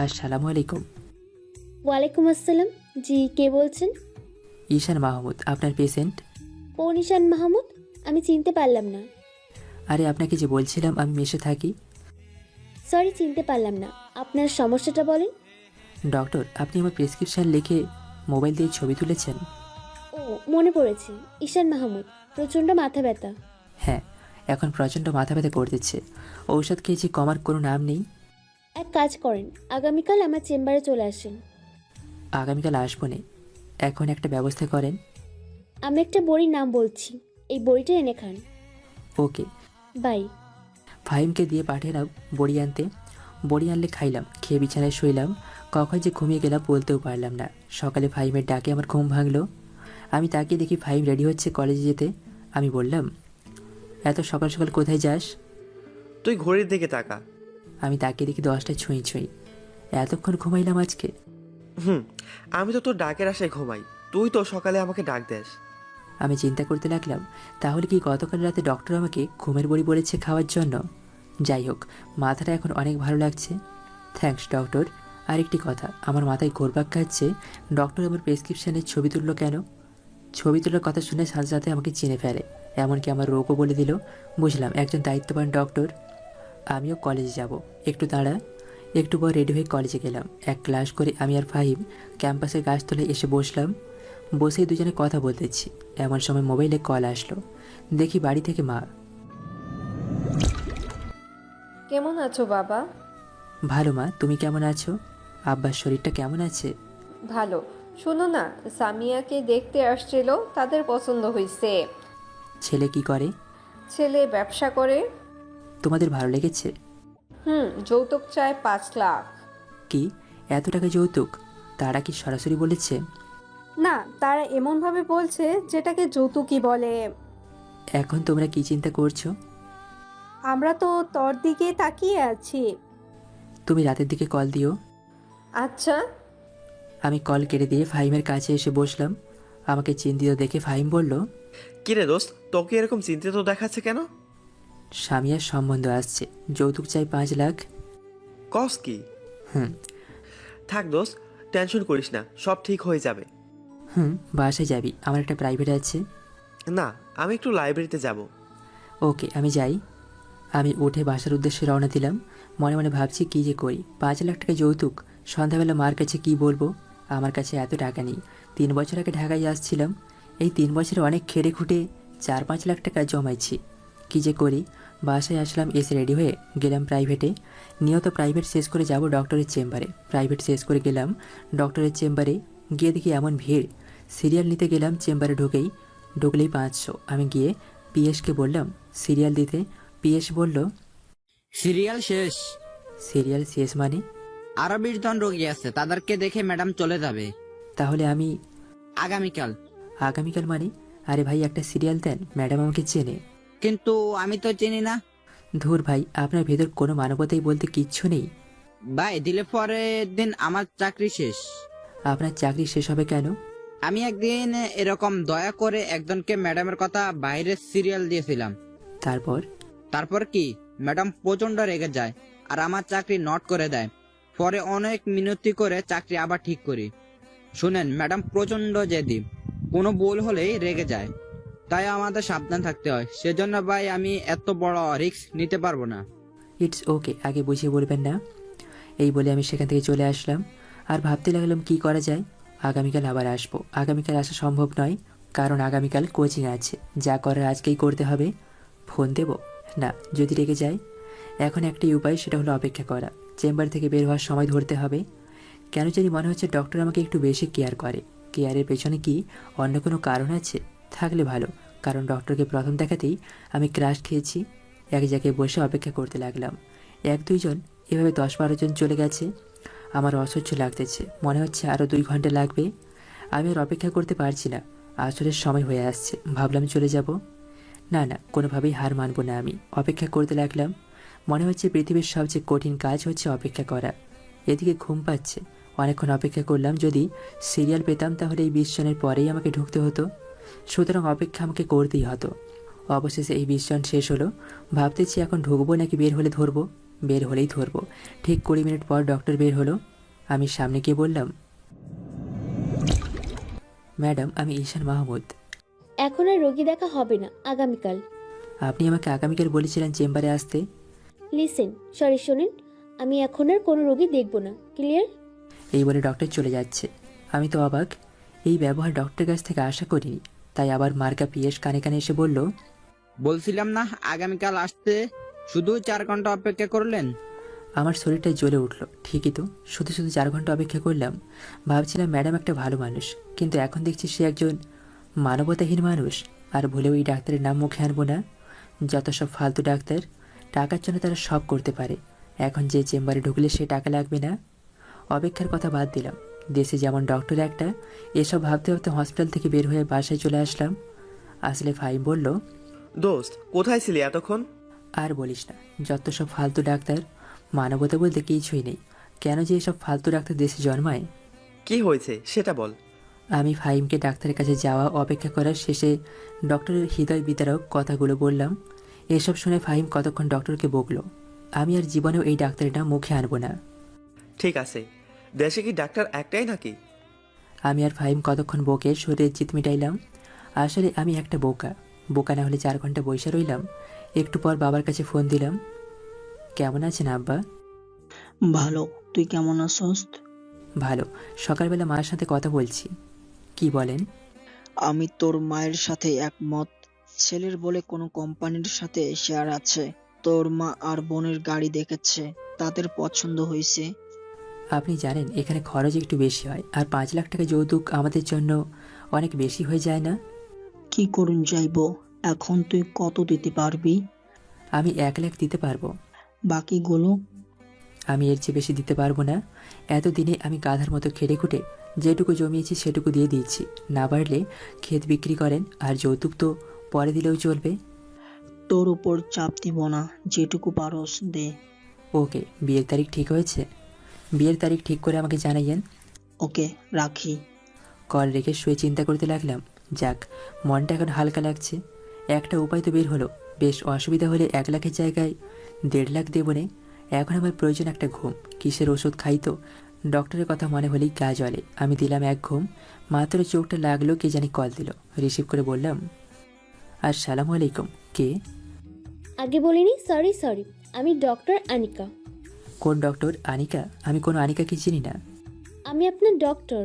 আসসালামু আলাইকুম। ওয়ালাইকুম আসসালাম। জি, কে বলছেন? ঈশান মাহমুদ, আপনার পেশেন্ট। কোন ঈশান মাহমুদ? আমি চিনতে পারলাম না। আরে আপনাকে যে বলছিলাম আমি মেসে থাকি। সরি, চিনতে পারলাম না। আপনার সমস্যাটা বলেন। ডক্টর, আপনি আমার প্রেসক্রিপশন লিখে মোবাইল দিয়ে ছবি তুলেছেন। ও, মনে পড়েছে। ঈশান মাহমুদ, প্রচণ্ড মাথা ব্যথা। হ্যাঁ, এখন প্রচণ্ড মাথা ব্যথা করতেছে। ঔষধ খেয়েছি, কমার কোনো নাম নেই। এক কাজ করেন, আগামীকাল আমার চেম্বারে চলে আসেন। আগামীকাল আসবো নে। এখন একটা ব্যবস্থা করেন। আমি একটা বড়ির নাম বলছি, এই বড়িটা এনে খান। ওকে। বাই। ফাহিমকে দিয়ে পাঠালাম বড়ি আনতে। বড়ি আনলে খাইলাম, খেয়ে বিছানায় শুইলাম। কখন যে ঘুমিয়ে গেলাম বলতেও পারলাম না। সকালে ফাহিমের ডাকে আমার ঘুম ভাঙলো। আমি তাকিয়ে দেখি ফাহিম রেডি হচ্ছে কলেজে যেতে। আমি বললাম, এত সকাল সকাল কোথায় যাস? তুই ঘড়ির দিকে তাকা। আমি তাকিয়ে দেখি 10টা ছুঁই ছুঁই। এতক্ষণ ঘুমাইলাম আজকে? হুম, আমি তো তোর ডাকের আশায় ঘুমাই, তুই তো সকালে আমাকে ডাক দেস। আমি চিন্তা করতে লাগলাম, তাহলে কি গতকাল রাতে ডক্টর আমাকে ঘুমের বড়ি বলেছে খাওয়ার জন্য? যাই হোক, মাথাটা এখন অনেক ভালো লাগছে। Thanks doctor. আরেকটি কথা, আমার মাথায় ঘোরপাক খাচ্ছে, ডক্টর আমার প্রেসক্রিপশানের ছবি তুললো কেন? ছবি তোলার কথা শুনে সাথে সাথে আমাকে চিনে ফেলে, এমনকি আমার রোগও বলে দিল। বুঝলাম একজন দায়িত্ববান ডক্টর। আমিও কলেজে যাব, একটু দাঁড়া। একটু পর রেডি হয়ে কলেজে গেলাম। এক ক্লাস করে আমি আর ফাহিম ক্যাম্পাসের গাছতলায় এসে বসলাম। বসেই দুজনে কথা বলতেছি, এমন সময় মোবাইলে কল আসলো। দেখি বাড়ি থেকে মা। কেমন আছো বাবা? ভালো মা, তুমি কেমন আছো? আব্বার শরীরটা কেমন আছে? ভালো। শোনো না, সামিয়াকে দেখতে আসছিল, তাদের পছন্দ হয়েছে। ছেলে কি করে? ছেলে ব্যবসা করে। তোমাদের ভালো লেগেছে? যৌতুক চায় 5 লাখ। কি, এত টাকা যৌতুক? তারা কি সরাসরি বলেছে? না, তারা এমনভাবে বলছে যেটাকে যৌতুকই বলে। এখন তোমরা কি চিন্তা করছো? আমরা তো তোর দিকে তাকিয়ে আছি। তুমি রাতের দিকে কল দিও। আচ্ছা। আমি কল কেটে দিয়ে ফাহিমের কাছে এসে বসলাম। আমাকে চিন্তিত দেখে ফাহিম বলল, কিরে দোস্ত, তোকে এরকম চিন্তিত দেখাচ্ছে কেন? স্বামীর সম্বন্ধ আসছে, যৌতুক চাই 5 লাখ। কস কি? হুম। থাক দোস্ত, টেনশন করিস না, সব ঠিক হয়ে যাবে। বাসায় যাবি? আমার একটা প্রাইভেট আছে। না, আমি একটু লাইব্রেরিতে যাব। ওকে, আমি যাই। আমি উঠে বাসার উদ্দেশ্যে রওনা দিলাম। মনে মনে ভাবছি কী যে করি। 5 লাখ টাকা যৌতুক! সন্ধ্যাবেলা মার কাছে কি বলবো? আমার কাছে এত টাকা নেই। 3 বছর আগে ঢাকায় আসছিলাম। এই 3 বছরে অনেক খেটে খুঁটে 4-5 লাখ টাকা জমাইছি। কী যে করি। বাসায় আসলাম, এসে রেডি হয়ে গেলাম প্রাইভেটে। নিয়ত প্রাইভেট শেষ করে যাব ডক্টরের চেম্বারে। প্রাইভেট শেষ করে গেলাম ডক্টরের চেম্বারে। গিয়ে দেখি এমন ভিড়। সিরিয়াল নিতে গেলাম, চেম্বারে ঢুকলেই 500। আমি গিয়ে পিএসকে বললাম সিরিয়াল দিতে। পিএস বলল, সিরিয়াল শেষ। সিরিয়াল শেষ মানে? আরো 20 জন রোগী আছে, তাদেরকে দেখে ম্যাডাম চলে যাবে তাহলে আমি আগামীকাল। আগামীকাল মানে? আরে ভাই, একটা সিরিয়াল দেন, ম্যাডাম আমাকে চেনে। কিন্তু আমি তো চিনি না। ধুর ভাই, আপনার ভেতর কোনো মানবতাই বলতে কিচ্ছু নেই। ভাই, দিলে পরের দিন আমার চাকরি শেষ। আপনার চাকরি শেষ হবে কেন? আমি একদিন এরকম দয়া করে একজনকে ম্যাডামের কথা বাইরের সিরিয়াল দিয়েছিলাম। তারপর? তারপর কি, ম্যাডাম প্রচন্ড রেগে যায় আর আমার চাকরি নট করে দেয়। পরে অনেক মিনতি করে চাকরি আবার ঠিক করি। শুনেন, ম্যাডাম প্রচন্ড জেদি, কোনো ভুল হলেই রেগে যায়। তাই আমাদের সাবধান থাকতে হয়। সেজন্য ভাই আমি এত বড় রিস্ক নিতে পারবো না। ইটস ওকে, আগে বুঝিয়ে বলবেন না? এই বলে আমি সেখান থেকে চলে আসলাম। আর ভাবতে লাগলাম কি করা যায়। আগামীকাল আবার আসবো। আগামীকাল আসা সম্ভব নয়, কারণ আগামীকাল কোচিং আছে। যা করার আজকেই করতে হবে। ফোন দেব? না, যদি রেগে যায়। এখন একটাই উপায়, সেটা হলো অপেক্ষা করা। চেম্বার থেকে বের হওয়ার সময় ধরতে হবে। কেন জানি মনে হচ্ছে ডক্টর আমাকে একটু বেশি কেয়ার করে। কেয়ারের পেছনে কি অন্য কোনো কারণ আছে? থাকলে ভালো, কারণ ডক্টরকে প্রথম দেখাতেই আমি ক্রাশ খেয়েছি। এক জায়গায় বসে অপেক্ষা করতে লাগলাম। 1-2 জন, এভাবে 10-12 জন চলে গেছে। আমার অসহ্য লাগতেছে, মনে হচ্ছে আরও 2 ঘন্টা লাগবে। আমি আর অপেক্ষা করতে পারছি না। আসরের সময় হয়ে আসছে, ভাবলাম চলে যাব। না না, কোনোভাবেই হার মানব না আমি। অপেক্ষা করতে লাগলাম। মনে হচ্ছে পৃথিবীর সবচেয়ে কঠিন কাজ হচ্ছে অপেক্ষা করা। এদিকে ঘুম পাচ্ছে। অনেকক্ষণ অপেক্ষা করলাম। যদি সিরিয়াল পেতাম তাহলে এই 20 জনের পরেই আমাকে ঢুকতে হতো। সুতরাং অপেক্ষা আমাকে করতেই হতো। অবশেষে এই 20 জন শেষ হলো। ভাবতেছি এখন ঢুকবো নাকি বের হলে ধরবো। বের হলেই ধরবো। ঠিক 20 মিনিট পর ডক্টর বের হলো। আমি সামনে গিয়ে বললাম, ম্যাডাম আমি ঈশান মাহমুদ। এখন আর রোগী দেখা হবে না, আগামীকাল। আপনি আমাকে আগামীকাল বলেছিলেন চেম্বারে আসতে। লিসেন, সরি শোনেন, আমি এখন আর কোনো রোগী দেখব না, ক্লিয়ার? এই বলে ডক্টর চলে যাচ্ছে। আমি তো অবাক, এই ব্যবহার ডক্টরের কাছ থেকে আশা করিনি। তাই আবার মার্কা পিএস কানে কানে এসে বলল, বলছিলাম না আগামীকাল আসতে, শুধু 4 ঘন্টা অপেক্ষা করলেন। আমার শরীরটা জ্বলে উঠল। ঠিকই তো, শুধু শুধু 4 ঘন্টা অপেক্ষা করলাম। ভাবছিলাম ম্যাডাম একটা ভালো মানুষ, কিন্তু এখন দেখছি সে একজন মানবতাহীন মানুষ। আর ভুলেও এই ডাক্তারের নাম মুখে আনবো না। যত সব ফালতু ডাক্তার, টাকার জন্য তারা সব করতে পারে। এখন যে চেম্বারে ঢুকলে সে টাকা লাগবে না। অপেক্ষার কথা বাদ দিলাম, দেশে যেমন ডক্টর একটা, এসব ভাবতে ভাবতে হসপিটাল থেকে বের হয়ে বাসায় চলে আসলাম। আসলে ফাইম বলল, দোস্ত কোথায় ছিলি এতক্ষণ? আর বলিস না, যত সব ফালতু ডাক্তার, মানবতা বলতে কিছুই নেই। কেন যে এসব ফালতু ডাক্তার দেশে জন্মায়। কি হয়েছে সেটা বল। আমি ফাহিমকে ডাক্তারের কাছে যাওয়া অপেক্ষা করার শেষে ডক্টরের হৃদয় বিতারক কথাগুলো বললাম। এসব শুনে ফাহিম কতক্ষণ ডক্টরকে বকলো। আমি আর জীবনেও এই ডাক্তারের নাম মুখে আনবো না। ঠিক আছে, দেশে কি ডাক্তার একটাই নাকি? আমি আর ফাহিম কতক্ষণ বকে শরীরের জিত মিটাইলাম। আসলে আমি একটা বোকা। বোকা না হলে 4 ঘন্টা বসে রইলাম। একটু পর বাবার কাছে ফোন দিলাম। কেমন আছেন আব্বা? ভালো, তুই কেমন আছস? ভালো। সকালবেলা মায়ের সাথে কথা বলছি। কি বলেন? আমি তোর মায়ের সাথে একমত। ছেলের বলে কোনো কোম্পানির সাথে শেয়ার আছে। তোর মা আর বোনের গাড়ি দেখেছে, তাদের পছন্দ হয়েছে। আপনি জানেন এখানে খরচ একটু বেশি হয়, আর 5 লাখ টাকা যৌতুক আমাদের জন্য অনেক বেশি হয়ে যায় না? কি করুন যাইব? এখন তুই কত দিতে পারবি? আমি 1 লাখ দিতে পারবো। বাকিগুলো? আমি এর চেয়ে বেশি দিতে পারবো না। এতদিনে আমি গাধার মতো খেটে খুঁটে যেটুকু জমিয়েছি সেটুকু দিয়ে দিয়েছি। না বাড়লে ক্ষেত বিক্রি করেন, আর যৌতুক তো পরে দিলেও চলবে। তোর উপর চাপ দিব না, যেটুকু পারস দে। ওকে, বিয়ের তারিখ ঠিক হয়েছে? বিয়ের তারিখ ঠিক করে আমাকে জানাইয়েন। ওকে, রাখি। কল রেখে শুয়ে চিন্তা করতে লাগলাম। যাক, মনটা এখন হালকা লাগছে। একটা উপায় তো বের হলো। বেশ অসুবিধা হলে 1 লাখের জায়গায় 1.5 লাখ দেবো নে। এখন আমার প্রয়োজন একটা ঘুম। কিসের ওষুধ খাই তো, ডক্টরের কথা মনে হলেই গা জ্বলে। আমি দিলাম 1 ঘুম। মাত্র চোখটা লাগলো, কে জানি কল দিল। রিসিভ করে বললাম, আসসালামু আলাইকুম। কে? আগে বলিনি, সরি সরি, আমি ডক্টর আনিকা। কোন ডক্টর? আনিকা? আমি কোনো আনিকাকে চিনি না। আমি আপনার ডক্টর।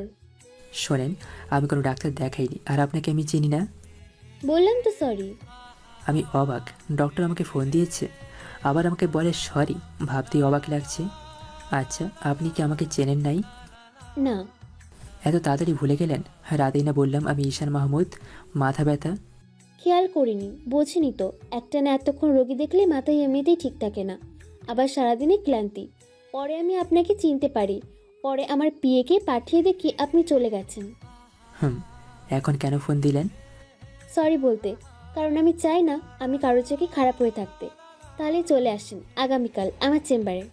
শোনেন, আমি কোনো ডাক্তার দেখাইনি, আর আপনাকে আমি চিনি না। বললাম তো সরি। আমি অবাক, ডক্টর আমাকে ফোন দিয়েছে, আবার আমাকে বলে সরি। ভাবতেই অবাক লাগছে। আচ্ছা, আপনি কি আমাকে চেনেন নাই? না। এত তাড়াতাড়ি ভুলে গেলেন? রাতেই না বললাম আমি ঈশান মাহমুদ। মাথা ব্যথা। খেয়াল করিনি, বোঝেনি তো। একটানা এতক্ষণ রোগী দেখলে মাথায় এমনিতেই ঠিক থাকে না, আবার সারাদিনে ক্লান্তি। পরে আমি আপনাকে চিনতে পারি, পরে আমার পিএকে পাঠিয়ে দেখি আপনি চলে গেছেন। এখন কেন ফোন দিলেন? সরি বলতে, কারণ আমি চাই না আমি কারোর চোখে খারাপ হয়ে থাকতে। তাহলে চলে আসেন আগামীকাল আমার চেম্বারে।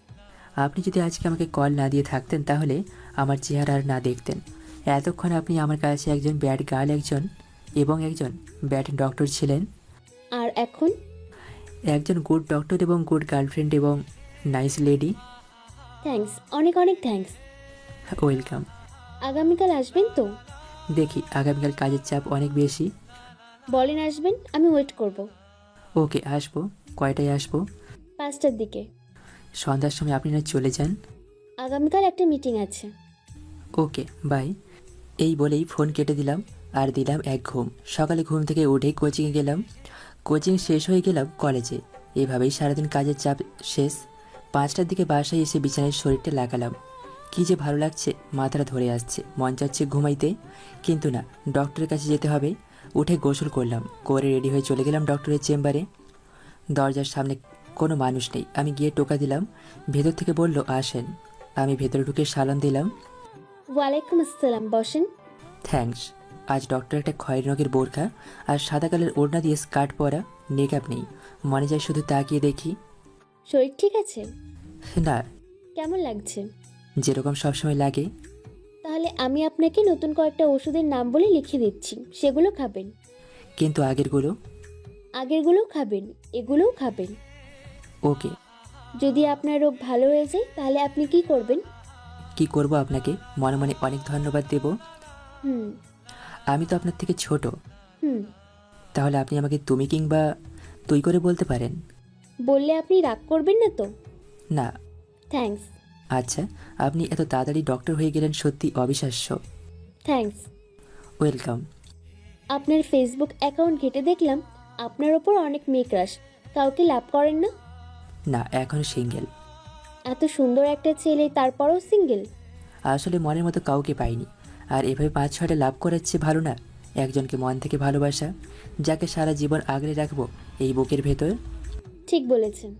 আপনি যদি আজকে আমাকে কল না দিয়ে থাকতেন তাহলে আমার চেহারা আর না দেখতেন। এতক্ষণ আপনি আমার কাছে একজন ব্যাড গার্ল এবং একজন ব্যাড ডক্টর ছিলেন। আর এখন একজন গুড ডক্টর এবং গুড গার্লফ্রেন্ড এবং নাইস লেডি। থ্যাঙ্কস, অনেক অনেক থ্যাঙ্কস। ওয়েলকাম। আগামীকাল আসবেন তো? দেখি, আগামীকাল কাজের চাপ অনেক বেশি। বলেন আসবেন, আমি ওয়েট করব। ওকে, আসবো। কয়টায় আসবো? 5টার দিকে। সন্ধ্যার সময় আপনি না চলে যান? আগামীকাল একটা মিটিং আছে। ওকে, বাই। এই বলেই ফোন কেটে দিলাম, আর দিলাম 1 ঘুম। সকালে ঘুম থেকে উঠে কোচিংয়ে গেলাম। কোচিং শেষ হয়ে গেলাম কলেজে। এভাবেই সারাদিন কাজের চাপ শেষ। 5টার দিকে বাসায় এসে বিছানায় শরীরটা লাগালাম। কী যে ভালো লাগছে, মাথাটা ধরে আসছে, মন চাচ্ছে ঘুমাইতে। কিন্তু না, ডক্টরের কাছে যেতে হবে। উঠে গোসল করলাম, করে রেডি হয়ে চলে গেলাম ডক্টরের চেম্বারে। দরজার সামনে কোনো মানুষ নেই। আমি গিয়ে টোকা দিলাম। ভেতর থেকে বলল, আসেন। আমি ভেতরে ঢুকে সালাম দিলাম। ওয়ালাইকুম আসসালাম, বসেন। থ্যাঙ্কস। আজ ডক্টর একটা খয়েরি রঙের বোরখা আর সাদা কালার ওড়না দিয়ে স্কার্ট পরা, মেকআপ নেই। মনে যায় শুধু তাকিয়ে দেখি। শরীর ঠিক আছে? না, কেমন লাগছে? যেরকম সবসময় লাগে। তাহলে আমি আপনাকে নতুন কয়েকটা ওষুধের নাম বলে লিখে দিচ্ছি, সেগুলো খাবেন। কিন্তু আগেরগুলো? আগেরগুলোও খাবেন, এগুলোও খাবেন। ওকে। যদি আপনার রোগ ভালো হয়ে যায় তাহলে আপনি কি করবেন? কি করব আপনাকে মনে মনে অনেক ধন্যবাদ দেব। হুম। আমি তো আপনার থেকে ছোট। হুম। তাহলে আপনি আমাকে তুমি কিংবা তুই করে বলতে পারেন। বললে আপনি রাগ করবেন না তো? না। থ্যাঙ্কস। আচ্ছা, আপনি এত তাড়াতাড়ি ডক্টর হয়ে গেলেন, সত্যি অবিশ্বাস্য। থ্যাঙ্কস। ওয়েলকাম। আপনার ফেসবুক অ্যাকাউন্ট ঘেটে দেখলাম আপনার ওপর অনেক মেয়ে ক্রাশ। কাউকে লাভ করেন না? না, এখন সিঙ্গেল। এত সুন্দর একটা ছেলে তারপরও সিঙ্গেল? আসলে মনের মতো কাউকে পাইনি। আর এভাবে 5-6টা লাভ করার চেয়ে ভালো না একজনকে মন থেকে ভালোবাসা, যাকে সারা জীবন আগলে রাখবো এই বুকের ভেতর। ঠিক বলেছেন।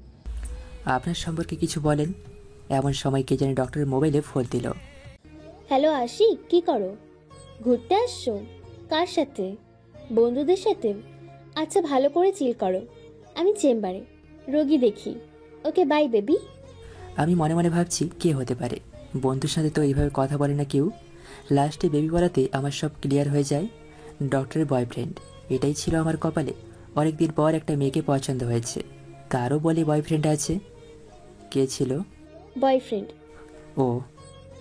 আপনার সম্পর্কে কিছু বলেন। এমন সময় কে জানি ডক্টরের মোবাইলে ফোন দিল। হ্যালো আশিক, কি করো? ঘুরতে আসছো? কার সাথে? বন্ধুদের সাথে? আচ্ছা, ভালো করে চিল করো। আমি চেম্বারে রোগী দেখি। Okay bye baby. আমি মনে মনে ভাবছি কে হতে পারে, বন্ধুর সাথে তো এইভাবে কথা বলে না কেউ। লাস্টে বেবি বলাতে আমার সব ক্লিয়ার হয়ে যায়। ডক্টরের বয়ফ্রেন্ড, এটাই ছিল আমার কপালে। অনেকদিন পর একটা মেয়েকে পছন্দ হয়েছে, তারও বলে বয়ফ্রেন্ড আছে। কে ছিল? বয়ফ্রেন্ড। ও।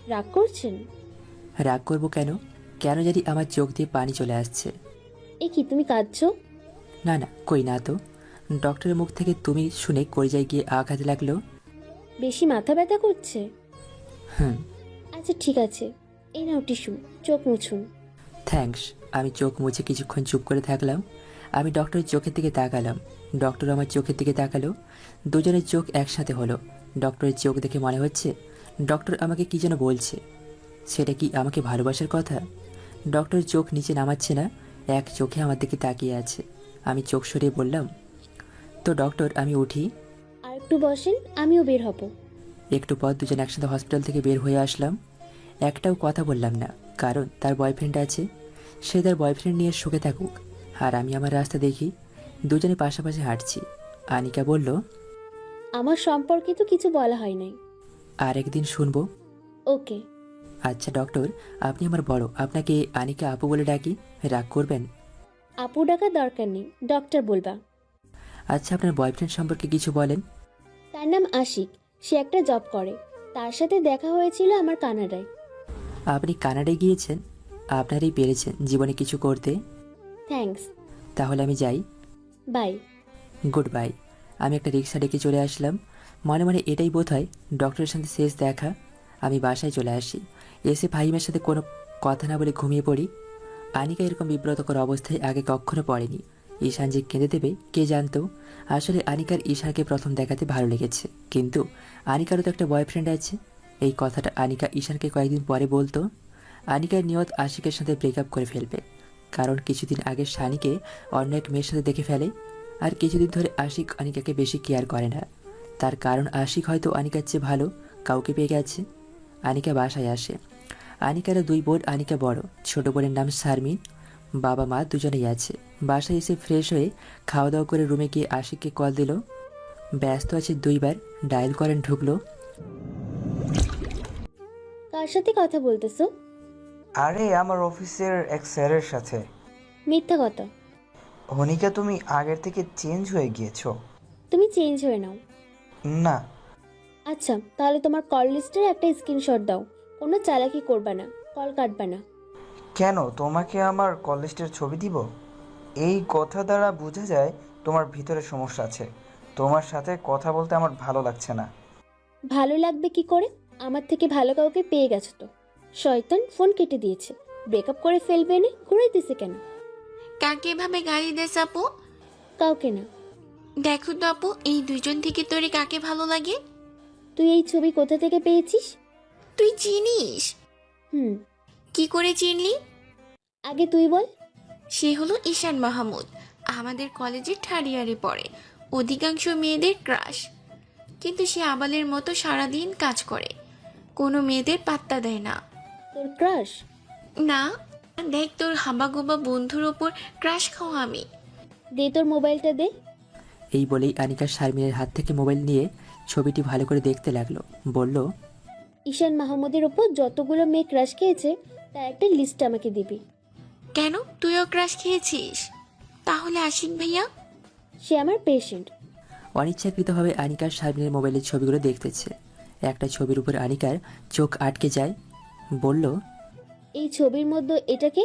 রাগ করছেন? রাগ করবো কেন? কেন জানি আমার চোখ দিয়ে পানি চলে আসছে। এ কি, তুমি কাঁদছো? না না, কই না তো। ডক্টরের মুখ থেকে তুমি শুনে কলিজায় গিয়ে আঘাত লাগলো। বেশি মাথা ব্যথা করছে? হুম। আচ্ছা ঠিক আছে, এই নাও টিস্যু, চোখ মুছুন। থ্যাঙ্কস। আমি চোখ মুছে কিছুক্ষণ চুপ করে থাকলাম। আমি ডক্টরের চোখের দিকে তাকালাম, ডক্টর আমার চোখের দিকে তাকালো। দুজনের চোখ একসাথে হলো। ডক্টরের চোখ দেখে মনে হচ্ছে ডক্টর আমাকে কি যেন বলছে। সেটা কি আমাকে ভালোবাসার কথা? ডক্টরের চোখ নিচে নামাচ্ছে না, এক চোখে আমার দিকে তাকিয়ে আছে। আমি চোখ সরিয়ে বললাম, তো ডক্টর আমি উঠি? আর একটু বসেন, আমিও বের হব। একটু পর দুজন একসাথে হসপিটাল থেকে বের হয়ে আসলাম। একটাও কথা বললাম না, কারণ তার বয়ফ্রেন্ড আছে। সে তার বয়ফ্রেন্ড নিয়ে সুখে থাকুক, আর আমি আমার রাস্তা দেখি। দুজনে পাশাপাশি হাঁটছি। আনিকা বলল, আমার সম্পর্কে তো কিছু বলা হয় নাই। আর একদিন শুনবো। ওকে। আচ্ছা ডক্টর, আপনি আমার বড়, আপনাকে আনিকা আপু বলে ডাকি, রাগ করবেন? আপু ডাকার দরকার নেই, ডক্টর বলবা। আচ্ছা, আপনার বয়ফ্রেন্ড সম্পর্কে কিছু বলেন। তার নাম আশিক, সে একটা জব করে। তার সাথে দেখা হয়েছিল আমার কানাডায়। আপনি কানাডায় গিয়েছেন? আপনারই পেরেছেন জীবনে কিছু করতে। থ্যাঙ্কস। তাহলে আমি যাই। বাই। Good bye. আমি একটা রিক্সা ডেকে চলে আসলাম। মনে মনে এটাই বোধ হয় ডক্টরের সাথে শেষ দেখা। আমি বাসায় চলে আসি। এসে ফাহিমের সাথে কোনো কথা না বলে ঘুমিয়ে পড়ি। আনিকা এরকম বিব্রতকর অবস্থায় আগে কখনো পড়েনি। ঈশান যে কেঁদে দেবে কে জানতো। আসলে আনিকার ঈশানকে প্রথম দেখাতে ভালো লেগেছে, কিন্তু আনিকারও তো একটা বয়ফ্রেন্ড আছে। এই কথাটা আনিকা ঈশানকে কয়েকদিন পরে বলতো। আনিকার নিয়ত আশিকের সাথে ব্রেকআপ করে ফেলবে, কারণ কিছুদিন আগে শানিকে অন্য এক মেয়ের সাথে দেখে ফেলে। আর কিছুদিন ধরে আশিক আনিকাকে বেশি কেয়ার করে না। তার কারণ আশিক হয়তো আনিকার চেয়ে ভালো কাউকে পেয়ে গেছে। আনিকা বাসায় আসে। আনিকার দুই বোন, আনিকা বড়, ছোট বোনের নাম শারমিন। বাবা মা দুজনেই আছে। বাসায় এসে ফ্রেশ হয়ে খাওয়া দাওয়া করে রুমে গিয়ে আশিককে কল দিল। ব্যস্ত আছে, দুইবার ডায়াল করেন, ঢুকলো। কার সাথে কথা বলতেছো? আরে আমার অফিসের এক স্যারের সাথে। মিথ্যা কথা। হনিকা, তুমি আগের থেকে চেঞ্জ হয়ে গিয়েছো। তুমি চেঞ্জ হয়ে নাও। না। আচ্ছা, তাহলে তোমার কল লিস্টের একটা স্ক্রিনশট দাও। কোনো চালাকি করবা না, কল কাটবা না। কেন, তোমাকে আমার কল লিস্টের ছবি দিব? এই কথা দ্বারা বোঝা যায় তোমার ভিতরে সমস্যা আছে। তোমার সাথে কথা বলতে আমার ভালো লাগছে না। ভালো লাগবে কি করে? আমার থেকে ভালো কাউকে পেয়ে গেছো তো। শয়তান ফোন কেটে দিয়েছে। ব্রেকআপ করে ফেলবে এনে ঘুরাইতেছে কেন? কাকে এভাবে গালি দেস আপু? কাউকে না। দেখো তো আপু, এই দুইজন থেকে তোরে কাকে ভালো লাগে? তুই এই ছবি কোথা থেকে পেয়েছিস? তুই চিনিস? হুম। কি করে চিনলি? আগে তুই বল। সে হলো ঈশান মাহমুদ, আমাদের কলেজের থার্ড ইয়ারে পড়ে। অধিকাংশ মেয়েদের ক্রাশ, কিন্তু সে আবালের মতো সারাদিন কাজ করে, কোনো মেয়েদের পাত্তা দেয় না। তোর ক্রাশ? না, দেখ তোর হাবাগোবা বন্ধুর ওপর ক্রাশ খাওয়া আমি। দে তোর মোবাইলটা দে। এই বলেই আনিকা শারমিনের হাত থেকে মোবাইল নিয়ে ছবিটি ভালো করে দেখতে লাগলো। বলল, ঈশান মাহমুদের ওপর যতগুলো মেয়ে ক্রাশ খেয়েছে তার একটা লিস্ট আমাকে দিবি। কেন, তুইও ক্রাশ খেয়েছিস? তাহলে আশিক ভাইয়া? সে আমার পেশেন্ট। অনিচ্ছাকৃতভাবে আনিকার শারমিনের মোবাইলের ছবিগুলো দেখতেছে। একটা ছবির উপর আনিকার চোখ আটকে যায়। বলল, এই ছবির মধ্যে এটাকে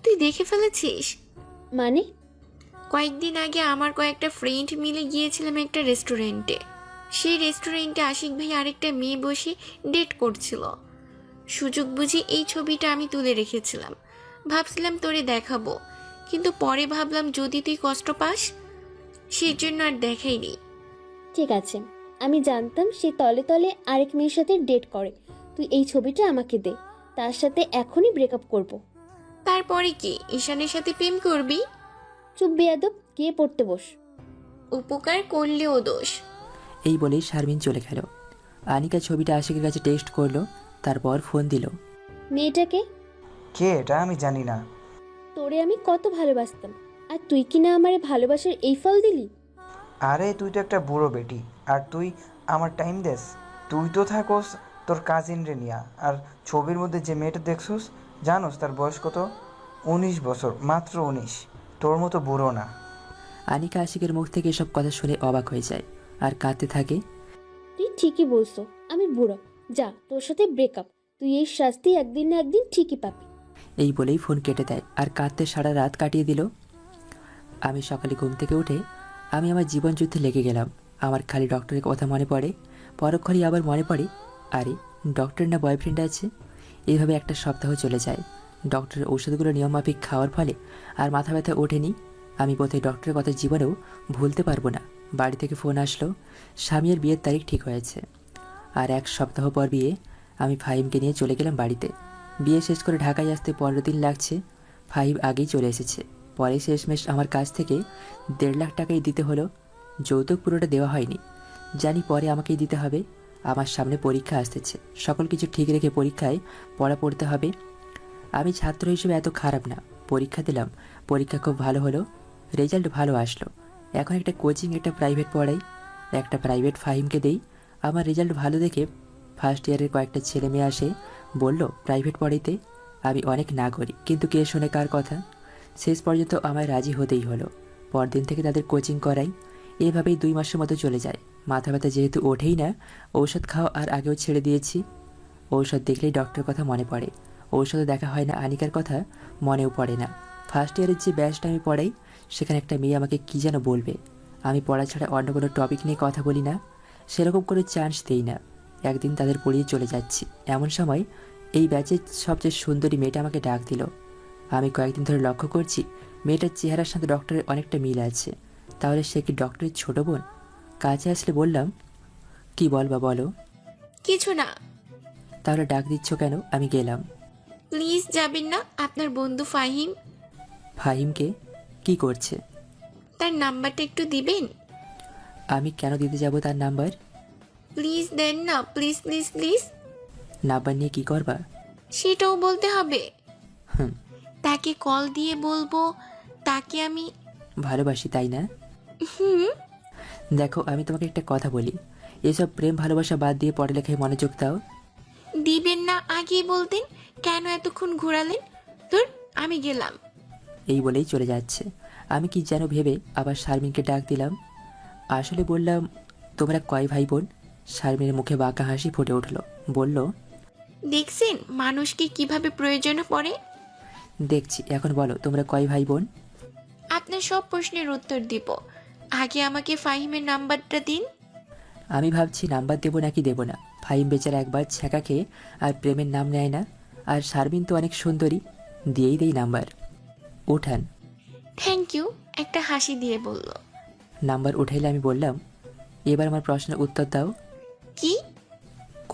তুই দেখে ফেলেছিস? মানে? কয়েকদিন আগে আমার কয়েকটা ফ্রেন্ড মিলে গিয়েছিলাম একটা রেস্টুরেন্টে। সেই রেস্টুরেন্টে আশিক ভাই আরেকটা মেয়ে বসে ডেট করছিল। সুযোগ বুঝে এই ছবিটা আমি তুলে রেখেছিলাম, ভাবছিলাম তোরে দেখাবো, কিন্তু পরে ভাবলাম যদি তুই কষ্ট পাস, সেই জন্য আর দেখাইনি। ঠিক আছে, আমি জানতাম সে তলে তলে আরেক মেয়ের সাথে ডেট করে। তুই এই ছবিটা আমাকে দে, তার সাথে এখনই ব্রেকআপ করব। তারপরে কি ঈশানের সাথে প্রেম করবি? চুপ বেয়াদব, গিয়ে পড়তে বস। উপকার করলেও দোষ। এই বলেই শারমিন চলে গেল। আনিকা ছবিটা আশিকের কাছে টেস্ট করলো, তারপর ফোন দিল। মেয়েটাকে? কে এটা আমি জানি না। তোরে আমি কত ভালোবাসতাম, আর তুই কি না আমারে ভালোবাসার এই ফল দিলি? আরে তুই তো একটা বুড়ো বেটি, আর তুই আমার টাইম দেস? তুই তো থাকোস তোর কাজিন রে নিয়া। আর ছবির মধ্যে যে মেয়েটা দেখছোস, জানোস তার বয়স কত? 19 বছর, মাত্র 19। তোর মতো বুড়ো না। আনিকা আশিকের মুখ থেকে এসব কথা শুনে অবাক হয়ে যায় আর কাঁদতে থাকে। তুই ঠিকই বলছো, আমি বুড়ো। যা, তোর সাথে ব্রেকআপ। তুই এই শাস্তি একদিন না একদিন ঠিকই পাবি। এই বলেই ফোন কেটে দেয় আর কাঁদতে সারা রাত কাটিয়ে দিল। আমি সকালে ঘুম থেকে উঠে আমি আমার জীবন যুদ্ধে লেগে গেলাম। আমার খালি ডক্টরের কথা মনে পড়ে, পরক্ষণেই আবার মনে পড়ে আরে ডক্টর না বয়ফ্রেন্ড আছে। এইভাবে একটা সপ্তাহ চলে যায়। ডক্টরের ঔষধগুলো নিয়মমাফিক খাওয়ার ফলে আর মাথা ব্যথা ওঠেনি। আমি বোধহয় ডক্টরের কথা জীবনেও ভুলতে পারবো না। বাড়ি থেকে ফোন আসলো, স্বামীর বিয়ের তারিখ ঠিক হয়েছে। আর এক সপ্তাহ পর বিয়ে। আমি ফাহিমকে নিয়ে চলে গেলাম বাড়িতে। বিয়ে শেষ করে ঢাকায় আসতে 15 দিন লাগছে। ফাহিম আগেই চলে এসেছে। পরে শেষমেশ আমার কাছ থেকে 1.5 লাখ টাকাই দিতে হলো। যৌতুক পুরোটা দেওয়া হয়নি, জানি পরে আমাকেই দিতে হবে। আমার সামনে পরীক্ষা আসতেছে, সকল কিছু ঠিক রেখে পরীক্ষায় পড়া পড়তে হবে। আমি ছাত্র হিসেবে এত খারাপ না। পরীক্ষা দিলাম, পরীক্ষা খুব ভালো হলো, রেজাল্ট ভালো আসলো। এখন একটা কোচিং, একটা প্রাইভেট পড়াই। একটা প্রাইভেট ফাহিমকে দেই। আমার রেজাল্ট ভালো দেখে ফার্স্ট ইয়ারের কয়েকটা ছেলে মেয়ে আসে, বলল প্রাইভেট পড়াইতে। আমি অনেক না করি, কিন্তু কে শোনে কার কথা। শেষ পর্যন্ত আমায় রাজি হতেই হলো। পরদিন থেকে তাদের কোচিং করাই। এভাবেই 2 মাসের মতো চলে যায়। মাথা ব্যথা যেহেতু ওঠেই না, ঔষধ খাওয়া আর আগেও ছেড়ে দিয়েছি। ঔষধ দেখলেই ডক্টরের কথা মনে পড়ে। ঔষধে দেখা হয় না, আনিকার কথা মনেও পড়ে না। ফার্স্ট ইয়ারের যে ব্যাচটা আমি পড়াই, সেখানে একটা মেয়ে আমাকে কী যেন বলবে। আমি পড়া ছাড়া অন্য কোনো টপিক নিয়ে কথা বলি না, সেরকম করে চান্স দিই না। একদিন তাদের পড়িয়ে চলে যাচ্ছি, এমন সময় এই ব্যাচের সবচেয়ে সুন্দরী মেয়েটা আমাকে ডাক দিল। আমি কয়েকদিন ধরে লক্ষ্য করছি মেয়েটার চেহারার সাথে ডক্টরের অনেকটা মিল আছে। তাহলে সে কি ডক্টরের ছোট বোন? কাছে আসলে বললাম, কি বলবা বলো। কিছু না। তাহলে ডাক দিচ্ছ কেন? আমি গেলাম। প্লিজ যাবেন না, আপনার বন্ধু ফাহিম। ফাহিমকে? কি করছে? তার নাম্বারটা একটু দিবেন? আমি কেন দিতে যাব তার নাম্বার? প্লিজ দেন না, প্লিজ প্লিজ প্লিজ। নাম্বার নিয়ে কি করবা? সেটাও বলতে হবে? হুম। তাকে কল দিয়ে বলবো তাকে আমি ভালোবাসি, তাই না? হুম। দেখো, আমি তোমাকে একটা কথা বলি, এসব প্রেম ভালোবাসা বাদ দিয়ে পড়ালেখায় মনোযোগ দাও। দিবেন না আগেই বলতেন, কেন এতক্ষণ ঘোরালেন? তোর আমি গেলাম। এই বলেই চলে যাচ্ছে। আমি কি যেন ভেবে আবার শারমিনকে ডাক দিলাম। আসলে বললাম, তোমরা কয় ভাই বোন? শারমিনের মুখে বাঁকা হাসি ফুটে উঠল। বলল, দেখছেন মানুষকে কিভাবে প্রয়োজনে পড়ে। দেখছি। এখন বলো, তোমরা কয় ভাই বোন? আপনার সব প্রশ্নের উত্তর দিব, আগে আমাকে ফাহিমের নাম্বারটা দিন। আমি ভাবছি নাম্বার দেবো নাকি দেবো না। ফাহিম বেচারা একবার ছ্যাঁকা খেয়ে আর প্রেমের নাম নেয় না। আর শারমিন তো অনেক সুন্দরী, দিয়েই দেই নাম্বার। উঠান। থ্যাংক ইউ, একটা হাসি দিয়ে বলল। নাম্বার উঠাইলে আমি বললাম, এবার আমার প্রশ্নের উত্তর দাও। কি?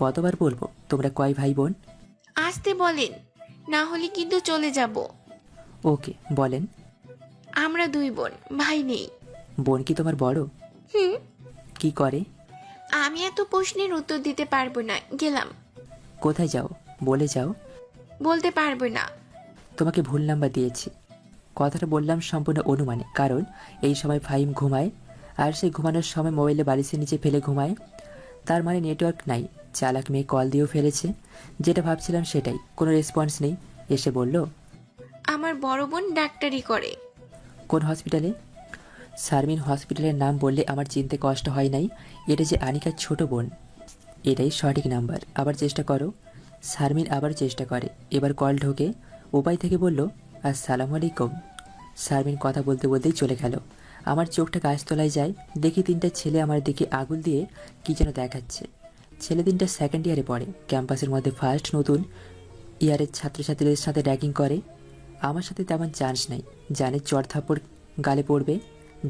কতবার বলবো তোমরা কয় ভাই বোন? আসতে বলেন, না হলে কিন্তু চলে যাব। ওকে, বলেন। আমরা 2 বোন, ভাই নেই। বোন কি তোমার বড়? হুম। কি করে? আমি এত প্রশ্নের উত্তর দিতে পারবো না, গেলাম। কোথায় যাও? বলে যাও। বলতে পারবো না। তোমাকে ভুল নাম্বার দিয়েছি। কথাটা বললাম সম্পূর্ণ অনুমানে, কারণ এই সময় ফাহিম ঘুমায়, আর সে ঘুমানোর সময় মোবাইলে বালিশের নিচে ফেলে ঘুমায়। তার মানে নেটওয়ার্ক নাই। চালাক মেয়ে কল দিয়েও ফেলেছে। যেটা ভাবছিলাম সেটাই, কোনো রেসপন্স নেই। এসে বলল, আমার বড় বোন ডাক্তারি করে। কোন হসপিটালে? শারমিন হসপিটালের নাম বললে আমার চিনতে কষ্ট হয় নাই। এটা যে আনিকার ছোট বোন। এটাই সঠিক নাম্বার। আবার চেষ্টা করো। শারমিন আবার চেষ্টা করে। এবার কল ঢোকে। উপায় থেকে বলল, আসসালামু আলাইকুম। শারমিন কথা বলতে বলতেই চলে গেল। আমার চোখটা গাছতলায় যায়। দেখি 3টা ছেলে আমার দিকে আঙুল দিয়ে কী যেন দেখাচ্ছে। ছেলে 3টা সেকেন্ড ইয়ারে পড়ে। ক্যাম্পাসের মধ্যে ফার্স্ট নতুন ইয়ারের ছাত্রছাত্রীদের সাথে র্যাগিং করে। আমার সাথে তেমন চান্স নাই, জানে চড় থাপ্পড় গালে পড়বে।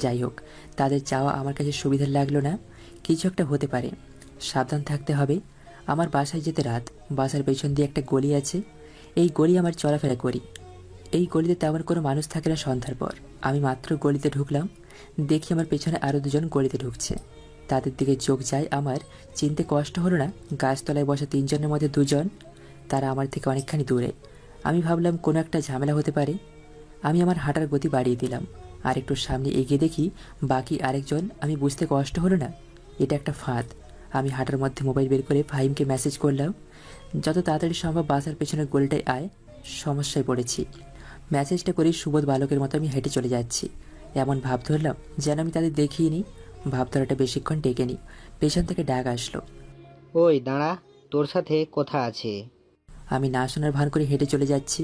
যাই হোক, তাদের চাওয়া আমার কাছে সুবিধার লাগলো না। কিছু একটা হতে পারে, সাবধান থাকতে হবে। আমার বাসায় যেতে রাত। বাসার পেছন দিয়ে একটা গলি আছে। এই গলি আমার চলাফেরা করি। এই গলিতে তেমন কোনো মানুষ থাকে না সন্ধ্যার পর। আমি মাত্র গলিতে ঢুকলাম, দেখি আমার পেছনে আরও 2জন গলিতে ঢুকছে। তাদের দিকে চোখ যায় আমার। চিনতে কষ্ট হলো না, গাছতলায় বসা 3জনের মধ্যে 2জন। তারা আমার থেকে অনেকখানি দূরে। আমি ভাবলাম কোনো একটা ঝামেলা হতে পারে। আমি আমার হাঁটার গতি বাড়িয়ে দিলাম। আর একটু সামনে এগিয়ে দেখি বাকি আরেকজন। আমি বুঝতে কষ্ট হলো না, এটা একটা ফাঁদ। আমি হাঁটার মধ্যে মোবাইল বের করে ফাহিমকে মেসেজ করলাম, যত তাড়াতাড়ি সম্ভব বাসার পেছনের গলিটায় আয়, সমস্যায় পড়েছি। মেসেজটা করে সুবোধ বালকের মতো আমি হেঁটে চলে যাচ্ছি। এমন ভাব ধরলাম যেন আমি তাদের দেখিয়ে নিই। ভাব ধরাটা বেশিক্ষণ টেকেনি। পেছন থেকে ডাক আসলো। ওই দাঁড়া, তোর সাথে কথা আছে। আমি না শোনার ভান করে হেঁটে চলে যাচ্ছি।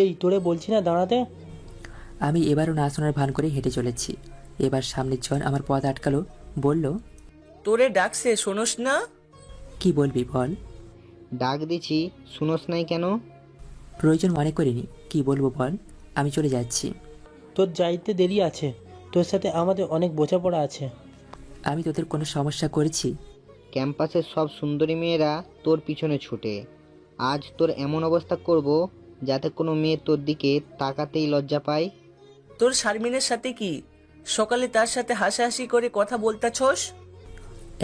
এই তোরে বলছি না দাঁড়াতে। আমি এবারও না শোনার ভান করে হেঁটে চলেছি। এবার সামনের জন আমার পথ আটকালো, বলল, তোরে ডাকছে শোনস না? কি বলবি বল। ডাক দিছি, শুনোস নাই কেন? প্রয়োজন মনে করিনি, কি বলবো বল। আমি চলে যাচ্ছি। তোর যাইতে দেরি আছে, তোর সাথে আমাদের অনেক বোঝাপড়া আছে। আমি তোদের কোনো সমস্যা করেছি? ক্যাম্পাসের সব সুন্দরী মেয়েরা তোর পিছনে ছুটে। আজ তোর এমন অবস্থা করব যাতে কোনো মেয়ে তোর দিকে তাকাতেই লজ্জা পায়। তোর শারমিনের সাথে কি সকালে তার সাথে হাসাহাসি করে কথা বলতাছস?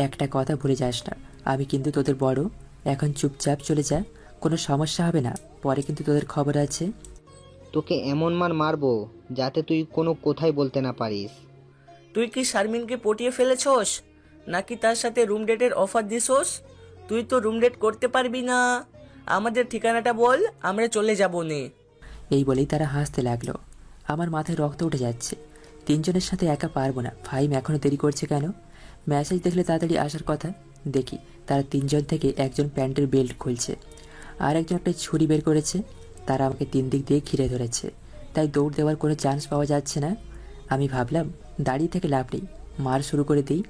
একটা কথা ভুলে যাস না, আমি কিন্তু তোদের বড়। এখন চুপচাপ চলে যা, কোনো সমস্যা হবে না। পরে কিন্তু তোদের খবর আছে। তোকে এমন মার মারবো যাতে তুই কোনো কথাই বলতে না পারিস। তুই কি শারমিনকে পটিয়ে ফেলেছস নাকি তার সাথে রুম ডেটের অফার দিছস? তুই তো রুম ডেট করতে পারবি না। আমাদের ঠিকানাটা বল, আমরা চলে যাব নে। এই বলেই তারা হাসতে লাগলো। আমার মাথায় রক্ত উঠে যাচ্ছে। 3জনের সাথে একা পারবো না। ফাহিম এখনও দেরি করছে কেন? মেসেজ দেখলে তাড়াতাড়ি আসার কথা। দেখি তারা 3জন থেকে একজন প্যান্টের বেল্ট খুলছে, আর একজন একটা ছুরি বের করেছে। তারা আমাকে 3 দিক দিয়ে ঘিরে ধরেছে, তাই দৌড় দেওয়ার কোনো চান্স পাওয়া যাচ্ছে না। আমি ভাবলাম দাঁড়িয়ে থেকে লাভ নেই, মার শুরু করে দিই।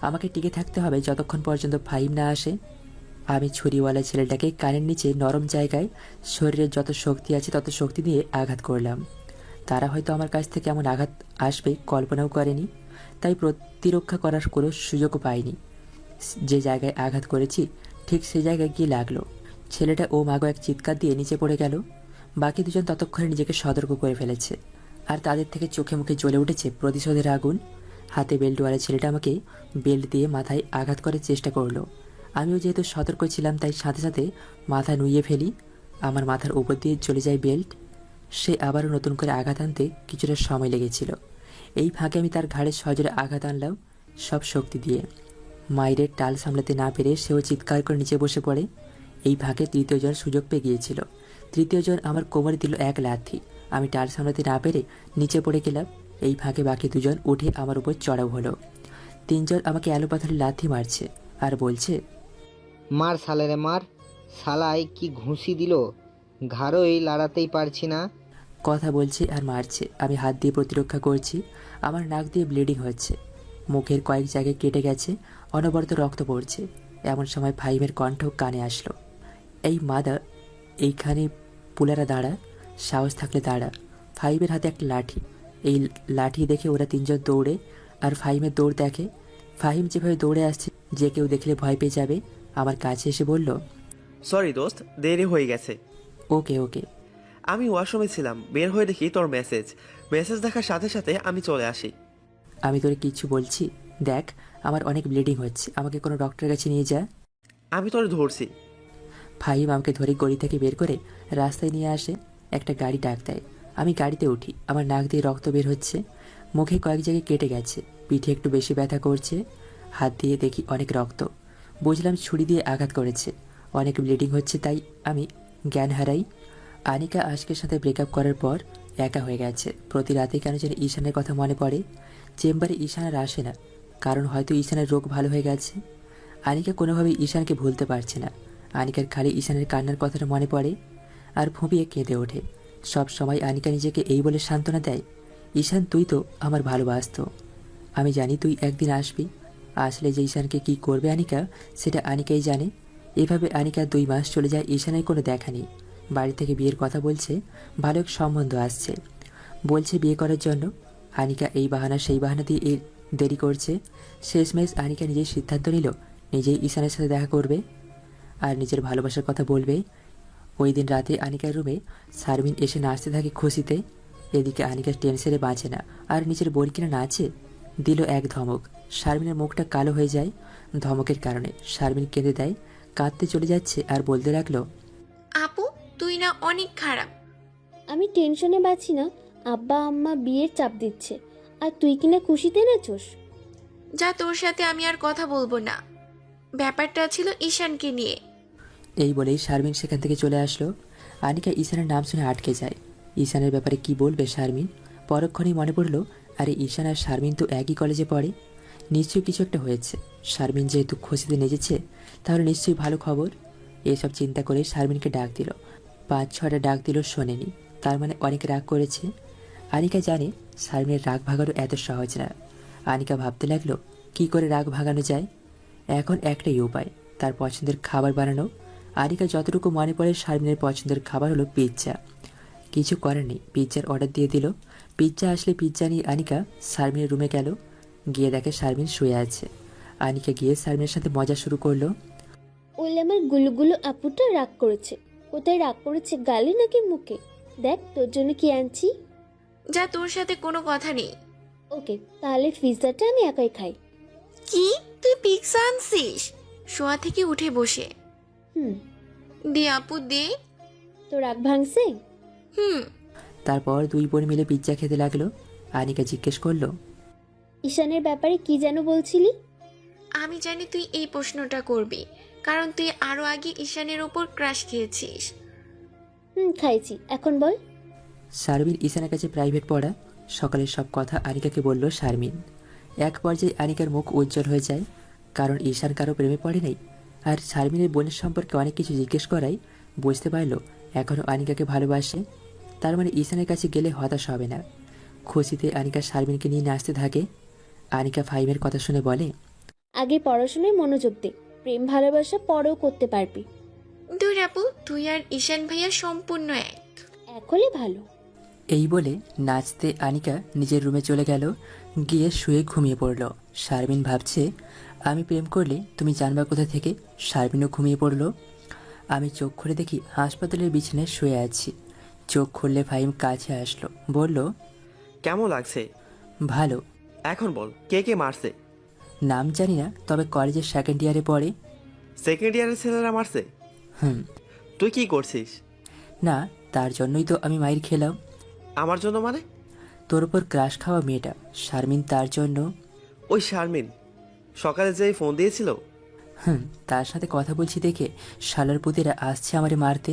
আমাকে টিকে থাকতে হবে যতক্ষণ পর্যন্ত ফাহিম না আসে। আমি ছুরিওয়ালা ছেলেটাকে কানের নিচে নরম জায়গায় শরীরের যত শক্তি আছে তত শক্তি দিয়ে আঘাত করলাম। তারা হয়তো আমার কাছ থেকে এমন আঘাত আসবে কল্পনাও করেনি, তাই প্রতিরক্ষা করার কোনো সুযোগও পাইনি। যে জায়গায় আঘাত করেছি ঠিক সে জায়গায় গিয়ে লাগলো। ছেলেটা ও মাগো এক চিৎকার দিয়ে নিচে পড়ে গেল। বাকি 2জন ততক্ষণে নিজেকে সতর্ক করে ফেলেছে, আর তাদের থেকে চোখে মুখে জ্বলে উঠেছে প্রতিশোধের আগুন। হাতে বেল্টওয়ালা ছেলেটা আমাকে বেল্ট দিয়ে মাথায় আঘাত করার চেষ্টা করলো। আমিও যেহেতু সতর্ক ছিলাম তাই সাথে সাথে মাথা নুইয়ে ফেলি। আমার মাথার উপর দিয়ে চলে যায় বেল্ট। সে আবারও নতুন করে আঘাত আনতে কিছুটা সময় লেগেছিল। এই ফাঁকে আমি তার ঘাড়ে সজোরে আঘাত আনলাম, সব শক্তি দিয়ে। মায়ের টাল সামলাতে না পেরে সেও চিৎকার করে নিচে বসে পড়ে। এই ফাঁকে 3য় জন সুযোগ পেয়ে গিয়েছিল। 3য় জন আমার কোমরে দিল এক লাথি। আমি টাল সামলাতে না পেরে নিচে পড়ে গেলাম। এই ফাঁকে বাকি 2জন উঠে আমার উপর চড়াও হলো। 3জন আমাকে এলোপাথারি লাথি মারছে আর বলছে, মার শালারে মার, শালায় কি ঘুষি দিল, ঘাড়ই লাড়াতেই পারছি না। কথা বলছে আর মারছে। আমি হাত দিয়ে প্রতিরক্ষা করছি। আমার নাক দিয়ে ব্লিডিং হচ্ছে, মুখের কয়েক জায়গায় কেটে গেছে, অনবরত রক্ত পড়ছে। এমন সময় ফাহিমের কণ্ঠ কানে আসলো, এই মাদা, এইখানে পুলারা দাঁড়া, সাহস থাকলে দাঁড়া। ফাহিমের হাতে একটা লাঠি। এই লাঠি দেখে ওরা 3জন দৌড়ে, আর ফাহিমের দৌড় দেখে। ফাহিম যেভাবে দৌড়ে আসছে যে কেউ দেখলে ভয় পেয়ে যাবে। আমার কাছে এসে বলল, সরি দোস্ত, দেরি হয়ে গেছে। ওকে ওকে। আমি ওয়াশরুমে ছিলাম, বের হয়ে দেখি তোর মেসেজ দেখার সাথে সাথে আমি চলে আসি। আমি তোরে কিচ্ছু বলছি, দেখ আমার অনেক ব্লিডিং হচ্ছে, আমাকে কোনো ডক্টরের কাছে নিয়ে যা। আমি তোরে ধরছি। ফাহিম আমাকে ধরে গলি থেকে বের করে রাস্তায় নিয়ে আসে। একটা গাড়ি ডাক দেয়। আমি গাড়িতে উঠি। আমার নাক দিয়ে রক্ত বের হচ্ছে, মুখে কয়েক জায়গায় কেটে গেছে, পিঠে একটু বেশি ব্যথা করছে। হাত দিয়ে দেখি অনেক রক্ত। বুঝলাম ছুরি দিয়ে আঘাত করেছে। অনেক ব্লিডিং হচ্ছে, তাই আমি জ্ঞান হারাই। আনিকা আশকের সাথে ব্রেকআপ করার পর একা হয়ে গেছে। প্রতি রাতে কেন যেন ঈশানের কথা মনে পড়ে। চেম্বারে ঈশান আর আসে না, কারণ হয়তো ঈশানের রোগ ভালো হয়ে গেছে। আনিকা কোনোভাবেই ঈশানকে ভুলতে পারছে না। আনিকার খালি ঈশানের কান্নার কথাটা মনে পড়ে আর ফুঁপিয়ে কেঁদে ওঠে। সব সময় আনিকা নিজেকে এই বলে সান্ত্বনা দেয়, ঈশান তুই তো আমার ভালোবাসত। আমি জানি তুই একদিন আসবি। আসলে যে ঈশানকে কী করবে আনিকা, সেটা আনিকাই জানে। এভাবে আনিকা 2 মাস চলে যায়, ঈশানের কোনো দেখা নেই। বাড়ি থেকে বিয়ের কথা বলছে, ভালো এক সম্বন্ধ আসছে, বলছে বিয়ে করার জন্য। আনিকা এই বাহানা সেই বাহানা দিয়ে দেরি করছে। শেষমেশ আনিকা নিজেই সিদ্ধান্ত নিল নিজেই ঈশানের সাথে দেখা করবে আর নিজের ভালোবাসার কথা বলবে। ওই দিন রাতে আনিকার রুমে শারমিন এসে নাচতে থাকে খুশিতে। এদিকে আনিকার টেনশনে বাঁচে না, আর নিজের বোন কিনা নাচে। দিল এক ধমক, শারমিনের মুখটা কালো হয়ে যায় ধমকের কারণে। শারমিন কেঁদে দেয়, কাঁদতে চলে যাচ্ছে আর বলতে লাগলো, আপু তুই না অনেক খারাপ। আমি টেনশনে বাঁচি না, আব্বা আম্মা বিয়ের চাপ দিচ্ছে, আর তুই কিনা খুশিতে নাচোস। যা, তোর সাথে আমি আর কথা বলবো না। ব্যাপারটা ছিল ঈশানকে নিয়ে। এই বলেই শারমিন সেখান থেকে চলে আসলো। আনিকা ঈশানের নাম শুনে আটকে যায়। ঈশানের ব্যাপারে কি বলবে শারমিন? পরক্ষণেই মনে পড়ল, আরে ঈশান আর শারমিন তো একই কলেজে পড়ে, নিশ্চয়ই কিছু একটা হয়েছে। শারমিন যেহেতু খুশিতে নেচেছে, তাহলে নিশ্চয়ই ভালো খবর। এসব চিন্তা করে শারমিনকে ডাক দিল। 5-6টা ডাক দিল, শোনেনি। তার মানে অনেক রাগ করেছে। আনিকা জানে শারমিনের রাগ ভাগানো এত সহজ না। আনিকা ভাবতে লাগলো কি করে রাগ ভাগানো যায়। এখন একটাই উপায়, তার পছন্দের খাবার বানানো। আনিকা যতটুকু মনে পড়ে শারমিনের পছন্দের খাবার হলো পিৎজা। কিছু করার নেই, পিৎজার অর্ডার দিয়ে দিল। পিৎজা আসলে পিৎজা নিয়ে আনিকা শারমিনের রুমে গেল। গিয়ে দেখে শারমিন শুয়ে আছে। আনিকা গিয়ে শারমিনের সাথে মজা শুরু করলো। ওই আমার গুলুগুলু আপুটা রাগ করেছে। কোথায় রাগ করেছে, গালে নাকি মুখে? দেখ তোর জন্য কি আনছি। যা, তোর সাথে কোনো কথা নেই। ওকে, তাহলে পিৎজাটা আমি একাই খাই। কি, তুই পিৎজা আনছিস? শোয়া থেকে উঠে বসে। হুম। দে আপু দে। তো রাগ ভাঙছে? হুম। তারপর 2 বোন মিলে পিৎজা খেতে লাগলো। আনিকা জিজ্ঞেস করলো, ঈশানের ব্যাপারে কি যেন বলছিলি? আমি জানি তুই এই প্রশ্নটা করবি, কারণ তুই আরো আগে ঈশানের ওপর ক্রাশ খেয়েছিস। খাইছি, এখন বল। শারমিন ঈশানের কাছে প্রাইভেট পড়া। সকালের সব কথা আনিকাকে বলল শারমিন। এক পর্যায়ে আনিকার মুখ উজ্জ্বল হয়ে যায়, কারণ ঈশান কারো প্রেমে পড়ে নাই। আর শারমিনের বোনের সম্পর্কে অনেক কিছু জিজ্ঞেস করায় বুঝতে পারলো এখনও আনিকাকে ভালোবাসে। তার মানে ঈশানের কাছে গেলে হতাশ হবে না। খুশিতে আনিকা শারমিনকে নিয়ে নাচতে থাকে। আনিকা ফাহিমের কথা শুনে বলে, আগে পড়াশোনায় মনোযোগ দে, প্রেম ভালোবাসা পরেও করতে পারবি। দূর আপু, তুই আর ঈশান ভাইয়া সম্পূর্ণ এক হলে ভালো। এই বলে নাচতে আনিকা নিজের রুমে চলে গেল। গিয়ে শুয়ে ঘুমিয়ে পড়ল। শারমিন ভাবছে, আমি প্রেম করলে তুমি জানবা কোথা থেকে। শারমিনও ঘুমিয়ে পড়ল। আমি চোখ খুলে দেখি হাসপাতালের বিছানায় শুয়ে আছি। চোখ খুললে ফাহিম কাছে আসলো, বলল, কেমন লাগছে? ভালো। এখন বল, কে কে মারছে? নাম জানি না, তবে কলেজের 2nd ইয়ারে পড়ে। 2nd ইয়ারের ছেলেরা মারছে? হুম। তুই কি করছিস? না, তার জন্যই তো আমি মাইর খেলাম। আমার জন্য মানে? তোর উপর ক্রাশ খাওয়া মেয়েটা শারমিন, তার জন্য। ওই শারমিন সকালে যে ফোন দিয়েছিল? তার সাথে কথা বলছি দেখে শালার পুতিরা আসছে আমারে মারতে।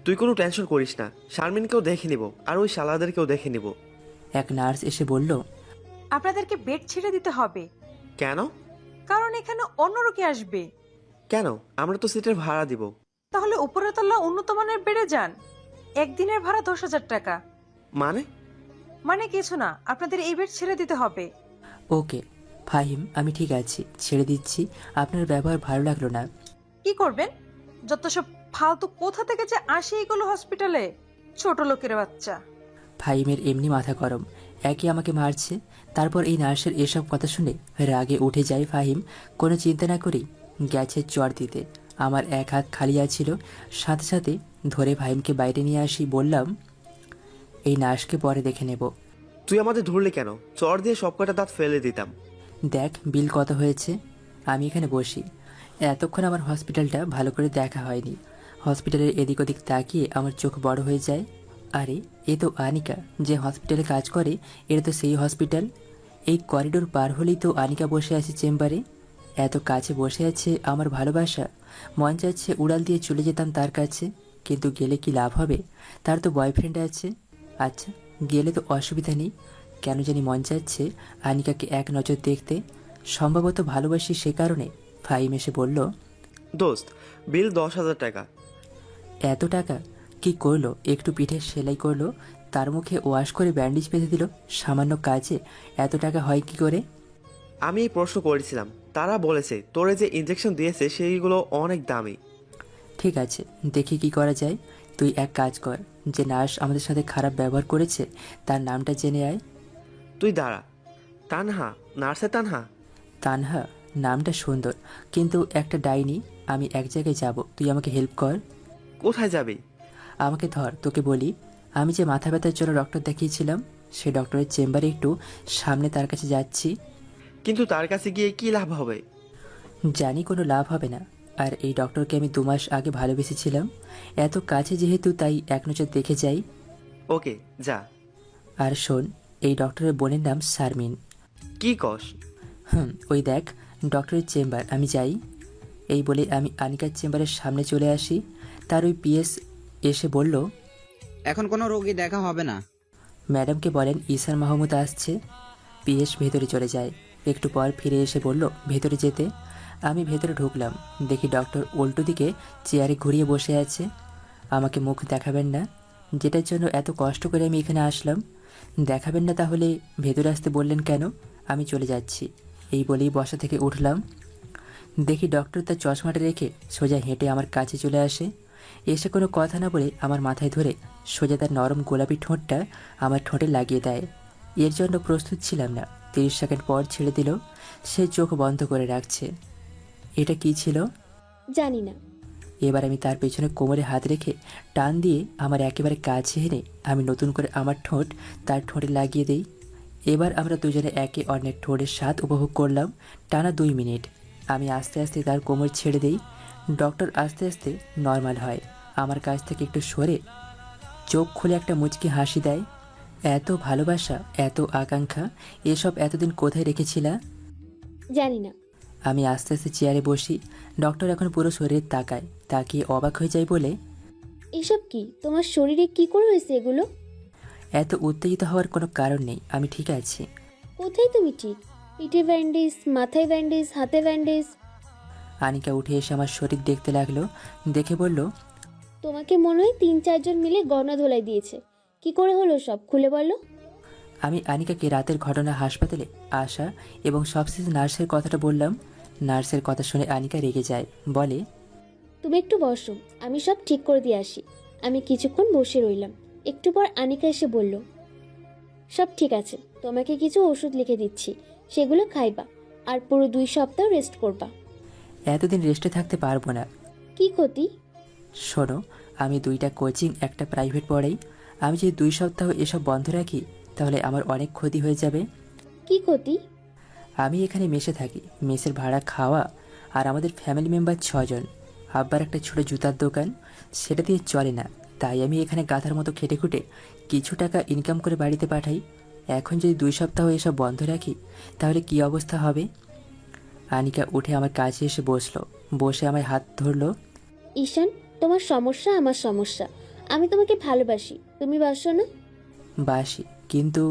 তুই কোনো টেনশন করিস না, শারমিনকেও দেখে নিব, আর ওই শালাদেরকেও দেখে নিব। এক নার্স এসে বলল, আপনাদেরকে বেড ছেড়ে দিতে হবে। কেন? কারণ এখানে অন্য রোগী আসবে। কেন? আমরা তো সিটের ভাড়া দিব। তাহলে উপরের তলা উন্নত মানের বেড়ে যান। একদিনের ভাড়া 10,000 টাকা। মানে কিছু না, আপনাদের এই বেড ছেড়ে দিতে হবে। ওকে ফাহিম, আমি ঠিক আছি, ছেড়ে দিচ্ছি। আপনার ব্যবহার ভালো লাগলো না। কি করবেন? যত সব ফালতু কোথা থেকে যে আসে এগুলো হসপিটালে, ছোট লোকের বাচ্চা। ফাহিমের এমনি মাথা গরম, একে আমাকে মারছে, তারপর এই নার্সের এসব কথা শুনে রাগে উঠে যায় ফাহিম। কোনো চিন্তা না করেই গেছে চড় দিতে। আমার এক হাত খালি আছিল, সাথে সাথে ধরে ফাহিমকে বাইরে নিয়ে আসি। বললাম, এই নার্সকে পরে দেখে নেব। তুই আমাদের ধরলি কেন? চড় দিয়ে সব কটা দাঁত ফেলে দিতাম। দেখ বিল কত হয়েছে। আমি এখানে বসি। এতক্ষণ আমার হসপিটালটা ভালো করে দেখা হয়নি। হসপিটালের এদিক ওদিক তাকিয়ে আমার চোখ বড় হয়ে যায়। আরে এ তো আনিকা, যে হসপিটালে কাজ করে। এটা তো সেই হসপিটাল। এই করিডোর পার হলেই তো আনিকা বসে আছে চেম্বারে। এত কাছে বসে আছে আমার ভালোবাসা। মন চাচ্ছে উড়াল দিয়ে চলে যেতাম তার কাছে, কিন্তু গেলে কি লাভ হবে? তার তো বয়ফ্রেন্ড আছে। আচ্ছা গেলে তো অসুবিধা নেই। কেন জানি মন চাচ্ছে আনিকাকে এক নজর দেখতে। সম্ভবত ভালোবাসি সে কারণে। ফাহিম এসে বলল, দোস্ত, বিল 10,000 টাকা। এত টাকা? কি করলো? একটু পিঠে সেলাই করলো, তার মুখে ওয়াশ করে ব্যান্ডেজ বেঁধে দিল। সামান্য কাজে এত টাকা হয় কি করে? আমি এই প্রশ্ন করেছিলাম, তারা বলেছে তোরে যে ইনজেকশন দিয়েছে সেইগুলো অনেক দামি। ঠিক আছে, দেখি কি করা যায়। তুই এক কাজ কর, যে নার্স আমাদের সাথে খারাপ ব্যবহার করেছে তার নামটা জেনে আয়। তুই দাঁড়া। তানহা? নার্সে তানহা? তানহা নামটা সুন্দর, কিন্তু একটা ডাইনি। আমি এক জায়গায় যাব, তুই আমাকে হেল্প কর। কোথায় যাবি? আমাকে ধর, তোকে বলি। আমি যে মাথা ব্যথার জন্য ডক্টর দেখিয়েছিলাম, সেই ডক্টরের চেম্বারে একটু সামনে তার কাছে যাচ্ছি। কিন্তু তার কাছে গিয়ে কি লাভ হবে? জানি কোনো লাভ হবে না। আর এই ডক্টরকে আমি 2 মাস আগে ভালোবেসেছিলাম। এত কাছে যেহেতু, তাই এক নজর দেখে যাই। ওকে, যা। আর শোন, এই ডক্টরের বোনের নাম শারমিন। কি কস? ওই দেখ ডক্টরের চেম্বার, আমি যাই। এই বলে আমি আনিকার চেম্বারের সামনে চলে আসি। তার ওই পিএস এসে বলল, এখন কোনো রোগী দেখা হবে না। ম্যাডামকে বলেন ঈশান মাহমুদ আসছে। পিএস ভেতরে চলে যায়। একটু পর ফিরে এসে বলল ভেতরে যেতে। আমি ভেতরে ঢুকলাম, দেখি ডক্টর উল্টো দিকে চেয়ারে ঘুরিয়ে বসে আছে। আমাকে মুখ দেখাবেন না, যেটার জন্য এত কষ্ট করে আমি এখানে আসলাম। দেখাবেন না তাহলে ভেতরে আসতে বললেন কেন? আমি চলে যাচ্ছি, এই বলেই বসা থেকে উঠলাম। দেখি ডক্টর তার চশমাটা রেখে সোজা হেঁটে আমার কাছে চলে আসে। এসে কোনো কথা না বলে আমার মাথায় ধরে সোজা তার নরম গোলাপি ঠোঁটটা আমার ঠোঁটে লাগিয়ে দেয়। এর জন্য প্রস্তুত ছিলাম না। 30 সেকেন্ড পর ছেড়ে দিল। সে চোখ বন্ধ করে রাখছে। এটা কি ছিল? জানি না। এবার আমি তার পেছনে কোমরে হাত রেখে টান দিয়ে আমার একেবারে কাছে এনে আমি নতুন করে আমার ঠোঁট তার ঠোঁটে লাগিয়ে দিই। এবার আমরা দুজনে একে অন্যের ঠোঁটের স্বাদ উপভোগ করলাম টানা 2 মিনিট। আমি আস্তে আস্তে তার কোমর ছেড়ে দিই। ডক্টর আস্তে আস্তে নর্মাল হয়। আমার কাছ থেকে একটু সরে চোখ খুলে একটা মুচকি হাসি দেয়। এত ভালোবাসা, এত আকাঙ্ক্ষা, এসব এতদিন কোথায় রেখেছিলা? জানি না। আমি আস্তে আস্তে চেয়ারে বসি। ডক্টর এখন পুরো শরীর তাকায়, তাকিয়ে অবাক হয়ে যায় বলে, এসব কি? তোমার শরীরে কি করে হয়েছে এগুলো? এত উত্তেজিত হওয়ার কোনো কারণ নেই, আমি ঠিক আছি। কোথায় তুমি ঠিক? পিঠে ব্যান্ডেজ, মাথায় ব্যান্ডেজ, হাতে ব্যান্ডেজ। আনিকা উঠে এসে আমার শরীর দেখতে লাগলো, দেখে বলল, তোমাকে মনে হয় 3-4 জন মিলে গণা ধোলাই দিয়েছে। কি করে হলো সব, খুলে বলো। আমি আনিকাকে রাতের ঘটনা, হাসপাতালে আসা এবং সবশেষে নার্সের কথাটা বললাম। নার্সের কথা শুনে আনিকা রেগে যায়, বলে, তুমি একটু বসো, আমি সব ঠিক করে দিয়ে আসি। আমি কিছুক্ষণ বসে রইলাম। একটু পর আনিকা এসে বলল, সব ঠিক আছে, তোমাকে কিছু ওষুধ লিখে দিচ্ছি, সেগুলো খাইবা। আর পুরো 2 সপ্তাহ রেস্ট করবা। এতদিন রেস্টে থাকতে পারবো না। কি ক্ষতি? শোনো, আমি 2টা কোচিং, একটা প্রাইভেট পড়াই। আমি যদি 2 সপ্তাহ এসব বন্ধ রাখি তাহলে আমার অনেক ক্ষতি হয়ে যাবে। কি ক্ষতি? আমি এখানে মেসে থাকি, মেসের ভাড়া, খাওয়া, আর আমাদের ফ্যামিলি মেম্বার 6 জন। আব্বার একটা ছোট জুতার দোকান, সেটা দিয়ে চলে না। তাই আমি এখানে গাধার মতো খেটে খুঁটে কিছু টাকা ইনকাম করে বাড়িতে পাঠাই। এখন যদি 2 সপ্তাহ এসব বন্ধ রাখি তাহলে কি অবস্থা হবে? আনিকা উঠে আমার কাছে এসে বসলো, বসে আমার হাত ধরলো। ঈশান, তোমার সমস্যা আমার সমস্যা। আমি তোমাকে ভালোবাসি, তুমি বাসো না? বাসি, কিন্তু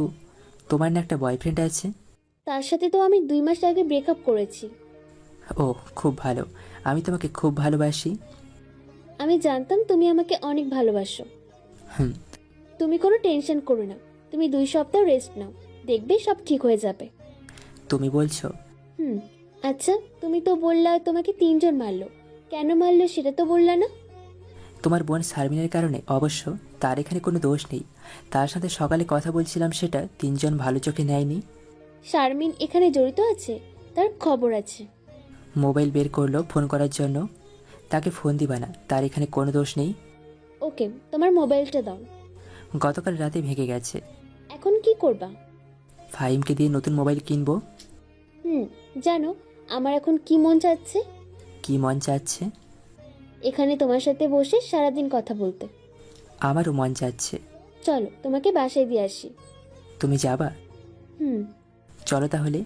তোমার না একটা বয়ফ্রেন্ড আছে? তার সাথে তো আমি 2 মাস আগে ব্রেকআপ করেছি। ও, খুব ভালো। আমি তোমাকে খুব ভালোবাসি। আমি জানতাম তুমি আমাকে অনেক ভালোবাসো। হুম। তুমি কোনো টেনশন করো না, তুমি 2 সপ্তাহ রেস্ট নাও, দেখবে সব ঠিক হয়ে যাবে। তুমি বলছো? আচ্ছা, তুমি তো বললা তোমাকে 3 জন মারলো। কেন মারলো সেটা তো বললা না। তোমার বোন শারমিনের কারণে। অবশ্য তার এখানে কোনো দোষ নেই। তার সাথে সকালে কথা বলছিলাম, সেটা 3 জন ভালো চোখে নেয়নি। শারমিন এখানে জড়িত আছে, তার খবর আছে। মোবাইল বের করলো ফোন করার জন্য। তাকে ফোন দিবা না, তার এখানে কোনো দোষ নেই। ওকে, তোমার মোবাইলটা দাও। গতকাল রাতে ভেঙে গেছে। এখন কি করবা? ফাহিমকে দিয়ে নতুন মোবাইল কিনবো। জানো আমার এখন কি মন চাচ্ছে? কি মন চাচ্ছে? এখানে তোমার সাথে বসে সারাদিন কথা বলতে। আমারও মন চাচ্ছে। চলো তোমাকে বাসায় দিয়ে আসি। তুমি যাবা? চলো তাহলে।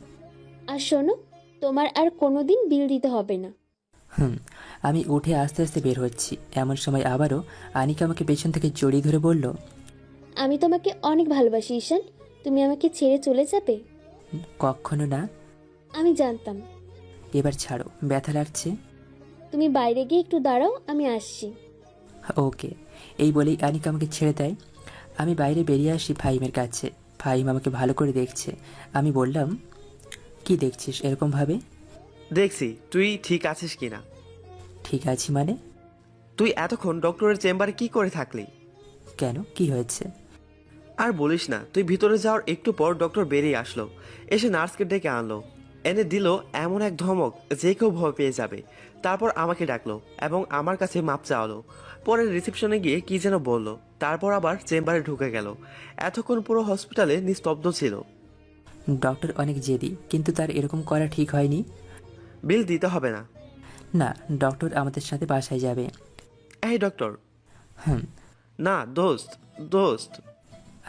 আর শোনো, তোমার আর কোনোদিন বিল দিতে হবে না। আমি উঠে আস্তে আস্তে বের হচ্ছি। এমন সময় আবারও আনিকা আমাকে পেছন থেকে জড়িয়ে ধরে বলল, আমি তোমাকে অনেক ভালোবাসি ঈশান। তুমি আমাকে ছেড়ে চলে যাবে? কখনো না। আমি জানতাম। এবার ছাড়ো, ব্যথা লাগছে। তুমি বাইরে গিয়ে একটু দাঁড়াও, আমি আসছি। ওকে। এই বলেই আনিকা আমাকে ছেড়ে দেয়। আমি বাইরে বেরিয়ে আসি ফাহিমের কাছে। ফাহিম আমাকে ভালো করে দেখছে। আমি বললাম, কি দেখছিস এরকম ভাবে? দেখছি তুই ঠিক আছিস কিনা। ঠিক আছি মানে? তুই এতক্ষণ ডক্টরের চেম্বারে কি করে থাকলি? কেন, কি হয়েছে? আর বলিস না, তুই ভিতরে যাওয়ার একটু পর ডক্টর বেরিয়ে আসলো, এসে নার্সকে ডেকে আনলো, এনে দিল এমন এক ধমক যে কেউ ভয় পেয়ে যাবে। তারপর আমাকে ডাকলো এবং আমার কাছে মাপ চাওয়ালো। পরে রিসেপশনে গিয়ে কি যেন বললো, তারপর আবার চেম্বারে ঢুকে গেল। এতক্ষণ পুরো হসপিটালে নিস্তব্ধ ছিল। ডক্টর অনেক জেদি, কিন্তু তার এরকম করা ঠিক হয়নি। বিল দিতে হবে না। না, ডক্টর আমাদের সাথে বাসায় যাবে। এই ডক্টর। হুম। না দোস্ত, দোস্ত।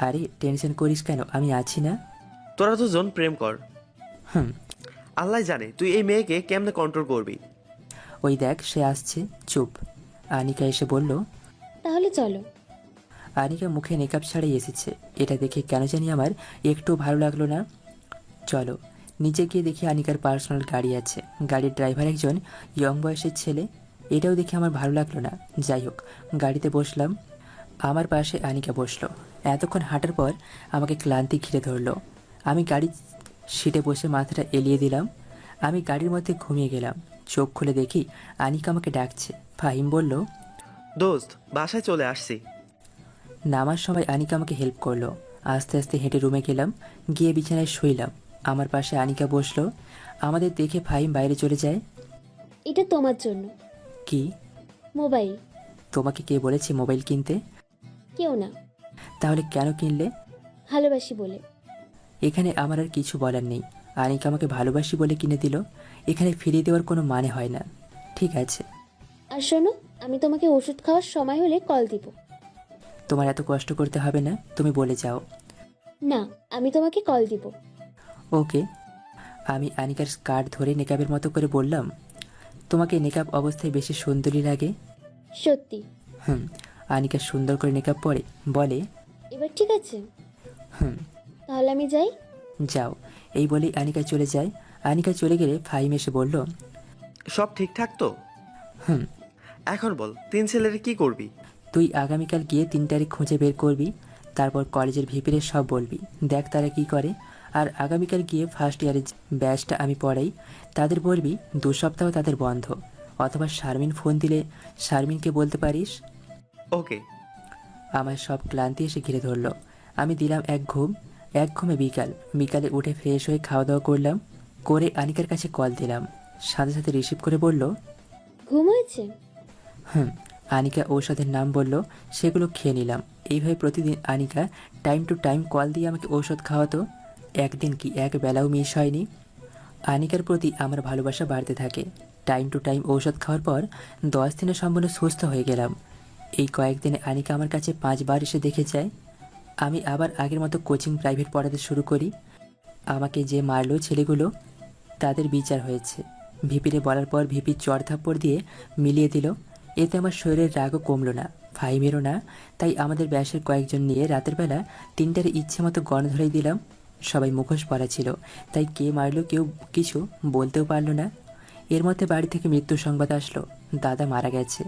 আরে টেনশন করিস কেন, আমি আছি না। তোরা দুজন প্রেম কর। হুম। আল্লাহ জানে তুই এই মেয়েকে কেমনে কন্ট্রোল করবি। ওই দেখ সে আসছে। চুপ। আনিকা এসে বলল। তাহলে চলো। আনিকা মুখে মেকআপ ছাড়াই এসেছে। এটা দেখে কেন জানি আমার একটু ভালো লাগলো না। চলো। নিচে গিয়ে দেখি আনিকার পার্সোনাল গাড়ি আছে। গাড়ির ড্রাইভার একজন ইয়ং বয়সের ছেলে। এটাও দেখে আমার ভালো লাগলো না। যাই হোক, গাড়িতে বসলাম। আমার পাশে আনিকা বসলো। এতক্ষণ হাঁটার পর আমাকে ক্লান্তি ঘিরে ধরলো। আমি গাড়ির সিটে বসে মাথাটা এলিয়ে দিলাম। আমি গাড়ির মধ্যে ঘুমিয়ে গেলাম। চোখ খুলে দেখি আনিকা আমাকে ডাকছে। ফাহিম বলল, দোস্ত বাসায় চলে আসছি। নামার সময় আনিকা আমাকে হেল্প করলো। আস্তে আস্তে হেঁটে রুমে গেলাম। গিয়ে বিছানায় শুইলাম। আমার পাশে আনিকা বসলো। আমাদের দেখে ফাহিম বাইরে চলে যায়। এটা তোমার জন্য। কি? মোবাইল। তোমাকে কে বলেছে মোবাইল কিনতে? কেউ না। তাহলে কেন কিনলে? ভালোবাসি বলে। এখানে আমার আর কিছু বলার নেই। আনিকা আমাকে ভালোবাসি বলে কিনে দিল। এখানে ফিরিয়ে দেওয়ার কোনো মানে হয় না। ঠিক আছে। আর শোনো, আমি তোমাকে ওষুধ খাওয়ার সময় হলে কল দিব। তোমার এত কষ্ট করতে হবে না, তুমি বলে যাও। না, আমি তোমাকে কল দিব। ওকে। আমি আনিকার স্কার্ট ধরে নেকাবের মতো করে বললাম, তোমাকে নেকাব অবস্থায় বেশি সুন্দরী লাগে। সত্যি। হুম। আনিকা সুন্দর করে নেকাব পরে বলে, এবার ঠিক আছে। হুম। তাহলে আমি যাই। যাও। এই বলেই আনিকা চলে যায়। আনিকা চলে গেলে ফাহিম এসে বলল, সব ঠিকঠাক তো? হুম। এখন বল, 3 ছেলের কি করবি? তুই আগামীকাল গিয়ে 3 তারিখ খুঁজে বের করবি। তারপর কলেজের ভিপিরে সব বলবি, দেখ তারা কি করে। আর আগামীকাল গিয়ে ফার্স্ট ইয়ারের ব্যাচটা আমি পড়াই, তাদের বলবি 2 সপ্তাহ তাদের বন্ধ। অথবা শারমিন ফোন দিলে শারমিনকে বলতে পারিস। ওকে। আমার সব ক্লান্তি এসে ঘিরে ধরলো। আমি দিলাম এক ঘুম। এক ঘুমে বিকালে উঠে ফ্রেশ হয়ে খাওয়া দাওয়া করলাম। করে আনিকার কাছে কল দিলাম। সাথে সাথে রিসিভ করে বলল, ঘুম হয়েছে? হুম। আনিকা ঔষধের নাম বলল, সেগুলো খেয়ে নিলাম। এইভাবে প্রতিদিন Anika time to time call দিয়ে আমাকে ঔষধ খাওয়াতো। একদিন কি এক বেলাও মিস হয়নি। আনিকার প্রতি আমার ভালোবাসা বাড়তে থাকে। টাইম টু টাইম ঔষধ খাওয়ার পর 10 দিনে সম্পূর্ণ সুস্থ হয়ে গেলাম। এই কয়েকদিনে আনিকা আমার কাছে 5 বার এসে দেখে যায়। আমি আবার আগের মতো কোচিং প্রাইভেট পড়াতে শুরু করি। আমাকে যে মারলো ছেলেগুলো, তাদের বিচার হয়েছে। ভিপিরে বলার পর ভিপি চড় থাপ্পড় দিয়ে মিলিয়ে দিল। এতে আমার শরীরের রাগও কমলো না, ফাহিমেরও না। তাই আমাদের ব্যাসের কয়েকজন নিয়ে রাতের বেলা 3টার ইচ্ছে মতো গণ ধরেই দিলাম। সবাই মুখোশ পরা ছিল, তাই কে মারলো কেউ কিছু বলতেও পারলো না। এর মধ্যে বাড়ি থেকে মৃত্যুর সংবাদ আসলো, দাদা মারা গেছে।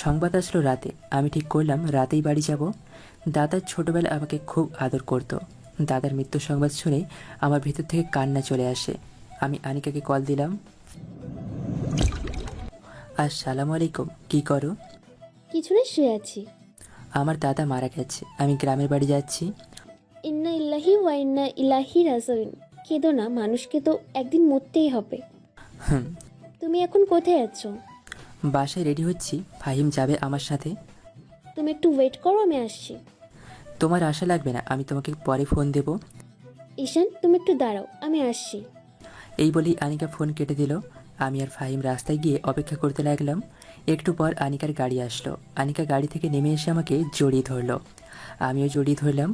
সংবাদ আসলো রাতে। আমি ঠিক করলাম রাতেই বাড়ি যাব। দাদার ছোটবেলা আমাকে খুব আদর করত। দাদার মৃত্যুর সংবাদ শুনে আমার ভিতর থেকে কান্না চলে আসে। আমি আনিকাকে কল দিলাম। আসসালামু আলাইকুম, কি করো? কিছু না, শুয়ে আছি। আমার দাদা মারা গেছে, আমি গ্রামের বাড়ি যাচ্ছি। ইন্না ইল্লাহি ওয়া ইন্না ইলাইহি রাজিউন। কেঁদো না, মানুষকে তো একদিন মরতেই হবে। হুম। তুমি এখন কোথায় আছো? বাসায় রেডি হচ্ছি, ফাহিম যাবে আমার সাথে। তুমি একটু ওয়েট করো, আমি আসছি। তোমার আশা লাগবে না, আমি তোমাকে পরে ফোন দেব। ঈশান, তুমি একটু দাঁড়াও, আমি আসছি। এই বলেই আনিকা ফোন কেটে দিল। আমি আর ফাহিম রাস্তায় গিয়ে অপেক্ষা করতে লাগলাম। একটু পর আনিকার গাড়ি আসলো। আনিকা গাড়ি থেকে নেমে এসে আমাকে জড়িয়ে ধরলো। আমিও জড়িয়ে ধরলাম।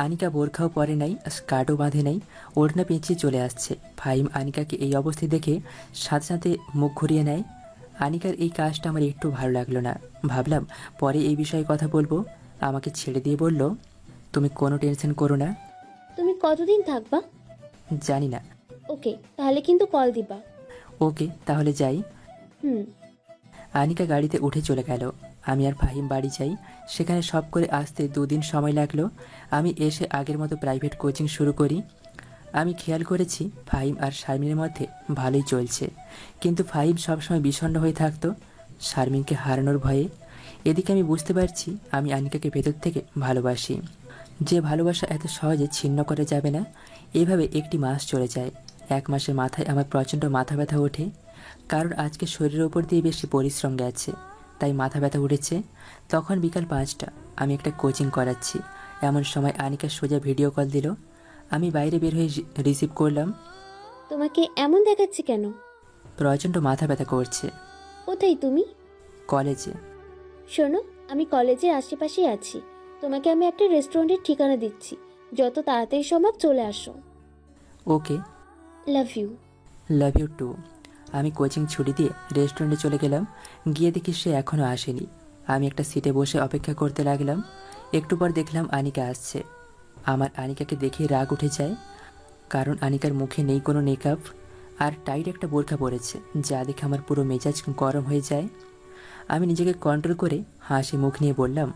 আনিকা বোরখাও পরে নাই, স্কার্টও বাঁধে নাই, ওড়না পেঁচিয়ে চলে আসছে। ফাহিম আনিকাকে এই অবস্থায় দেখে সাথে সাথে মুখ ঘুরিয়ে নেয়। আনিকার এই কাজটা আমার একটু ভালো লাগলো না। ভাবলাম পরে এই বিষয়ে কথা বলবো। আমাকে ছেড়ে দিয়ে বলল, তুমি কোনো টেনশন করো না। তুমি কতদিন থাকবা? জানি না। ওকে, তাহলে কিন্তু কল দিবা। ওকে, তাহলে যাই। হুম। আনিকা গাড়িতে উঠে চলে গেল। আমি আর ফাহিম বাড়ি যাই। সেখানে সব করে আসতে 2 দিন সময় লাগলো। আমি এসে আগের মতো প্রাইভেট কোচিং শুরু করি। আমি খেয়াল করেছি ফাহিম আর শারমিনের মধ্যে ভালোই চলছে, কিন্তু ফাহিম সবসময় বিষণ্ণ হয়ে থাকতো শারমিনকে হারানোর ভয়ে। এদিকে আমি বুঝতে পারছি আমি আনিকাকে ভেতর থেকে ভালোবাসি, যে ভালোবাসা এত সহজে ছিন্ন করা যাবে না। এভাবে 1টি মাস চলে যায়। 1 মাসের মাথায় আমার প্রচণ্ড মাথা ব্যথা ওঠে, কারণ আজকে শরীরের ওপর দিয়ে বেশি পরিশ্রম গেছে, তাই মাথা ব্যথা উঠেছে। তখন বিকাল 5টা, আমি একটা কোচিং করাচ্ছি। এমন সময় আনিকা সোজা ভিডিও কল দিল। আমি বাইরে বের হয়ে রিসিভ করলাম। তোমাকে এমন দেখাচ্ছে কেন? প্রচণ্ড মাথা ব্যথা করছে। কোথায় তুমি? কলেজে। শোনো, আমি কলেজের আশেপাশেই আছি। তোমাকে আমি একটা রেস্টুরেন্টের ঠিকানা দিচ্ছি, যত তাড়াতাড়ি সম্ভব চলে আসো। Okay. Love you. Love you too. আমি কোচিং ছুটি দিয়ে রেস্টুরেন্টে চলে গেলাম। গিয়ে দেখি সে এখনও আসেনি। আমি একটা সিটে বসে অপেক্ষা করতে লাগলাম। একটু পর দেখলাম আনিকা আসছে। আমার আনিকাকে দেখে রাগ উঠে যায়, কারণ আনিকার মুখে নেই কোনো মেকআপ আর টাইট একটা বোরখা পরেছে, যা দেখে আমার পুরো মেজাজ গরম হয়ে যায়। আমি নিজেকে কন্ট্রোল করে হাসি মুখ নিয়ে বললাম,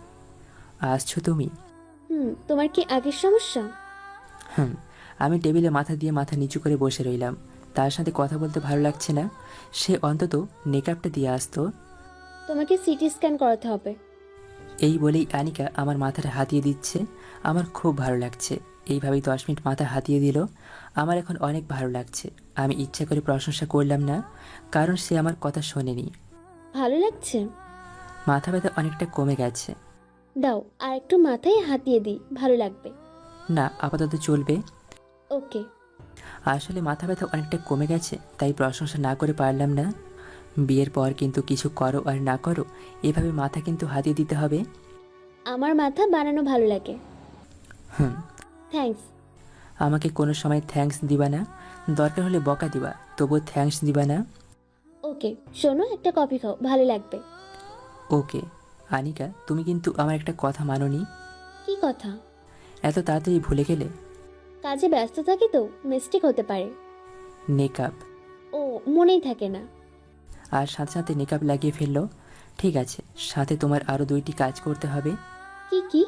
আসছো তুমি? তোমার কি আগের সমস্যা? আমি টেবিলে মাথা দিয়ে মাথা নিচু করে বসে রইলাম। তার সাথে কথা বলতে ভালো লাগছে না। সে অন্তত মেকআপটা দিয়ে আসতো। তোমাকে সিটি স্ক্যান করাতে হবে। এই বলেই আনিকা আমার মাথাটা হাতিয়ে দিচ্ছে। আমার খুব ভালো লাগছে। এইভাবেই 10 মিনিট মাথা হাতিয়ে দিল। আমার এখন অনেক ভালো লাগছে। আমি ইচ্ছা করে প্রশংসা করলাম না, কারণ সে আমার কথা শোনেনি। ভালো লাগছে? মাথা ব্যথা অনেকটা কমে গেছে। দাও, আর একটু মাথায় হাতিয়ে দিই, ভালো লাগবে। না, আপাতত চলবে। ওকে। আসলে মাথা ব্যথা অনেকটা কমে গেছে, তাই প্রশংসা না করে পারলাম না। বিয়ের পর কিন্তু কিছু করো আর না করো, এভাবে মাথা কিন্তু হাতিয়ে দিতে হবে। আমার মাথা বানানো ভালো লাগে। থ্যাঙ্কস। আমাকে কোনো সময় থ্যাঙ্কস দিবা না। দরকার হলে বকা দিবা, তবুও থ্যাঙ্কস দিবা না। ওকে। শোনো, একটা কফি খাও, ভালো লাগবে। ওকে। আনিকা, তুমি কিন্তু আমার একটা কথা মানোনি। কি কথা? এত তাড়াতাড়ি ভুলে গেলে? কাজে ব্যস্ত থাকি তো, মিস্টেক হতে পারে। মেকআপ। ও, মনেই থাকে না। আর সাথে সাথে মেকআপ লাগিয়ে ফেললো। ঠিক আছে, সাথে তোমার আরও 2টি কাজ করতে হবে। কি কি?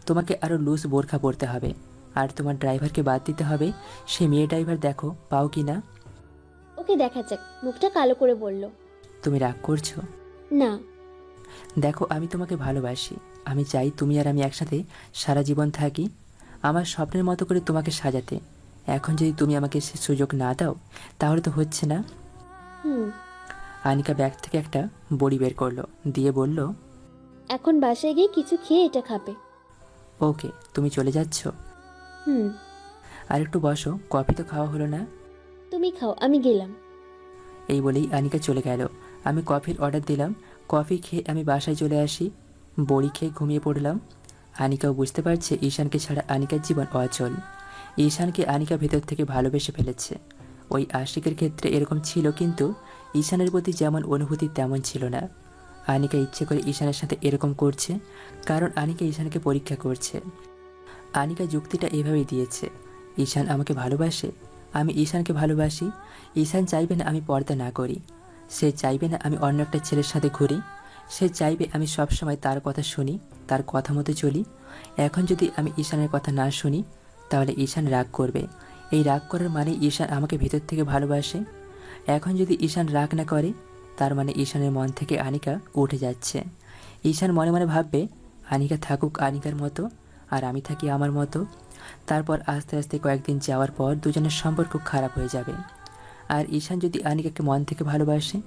তোমাকে আরও লুজ বোরখা পরতে হবে, আর তোমার ড্রাইভারকে বাদ দিতে হবে। সে মেয়ে ড্রাইভার দেখো পাও কি না। ওকে, দেখা যাক। মুখটা কালো করে বলল। তুমি রাগ করছো? না। দেখো, আমি তোমাকে ভালোবাসি। আমি চাই তুমি আর আমি একসাথে সারা জীবন থাকি, আমার স্বপ্নের মতো করে তোমাকে সাজাতে। এখন যদি তুমি আমাকে সে সুযোগ না দাও, তাহলে তো হচ্ছে না। আনিকা ব্যাগ থেকে একটা বড়ি বের করলো, দিয়ে বলল, এখন বাসায় গিয়ে কিছু খেয়ে এটা খাবে। ওকে। তুমি চলে যাচ্ছ? আর একটু বসো, কফি তো খাওয়া হলো না। তুমি খাও, আমি গেলাম। এই বলেই আনিকা চলে গেল। আমি কফির অর্ডার দিলাম। কফি খেয়ে আমি বাসায় চলে আসি। বড়ি খেয়ে ঘুমিয়ে পড়লাম। আনিকাও বুঝতে পারছে ঈশানকে ছাড়া আনিকার জীবন অচল। ঈশানকে আনিকা ভেতর থেকে ভালোবেসে ফেলেছে। ওই আশিকের ক্ষেত্রে এরকম ছিল, কিন্তু ঈশানের প্রতি যেমন অনুভূতি তেমন ছিল না। আনিকা ইচ্ছে করে ঈশানের সাথে এরকম করছে, কারণ আনিকা ঈশানকে পরীক্ষা করছে। আনিকা যুক্তিটা এভাবেই দিয়েছে, ঈশান আমাকে ভালোবাসে, আমি ঈশানকে ভালোবাসি। ঈশান চাইবে না আমি পর্দা না করি, সে চাইবে না আমি অন্য একটা ছেলের সাথে ঘুরি, সে চাইবে আমি সবসময় তার কথা শুনি, তার কথা মতো চলি। এখন যদি আমি ঈশানের কথা না শুনি, তাহলে ঈশান রাগ করবে। এই রাগ করার মানে ঈশান আমাকে ভেতর থেকে ভালোবাসে। এখন যদি ঈশান রাগ না করে, তার মানে ঈশানের মন থেকে আনিকা উঠে যাচ্ছে। ঈশান মনে মনে ভাববে, আনিকা থাকুক আনিকার মতো, আর আমি থাকি আমার মতো। তারপর আস্তে আস্তে কয়েকদিন যাওয়ার পর দুজনের সম্পর্ক খারাপ হয়ে যাবে। আর ঈশান যদি আনিকাকে মন থেকে ভালোবাসে,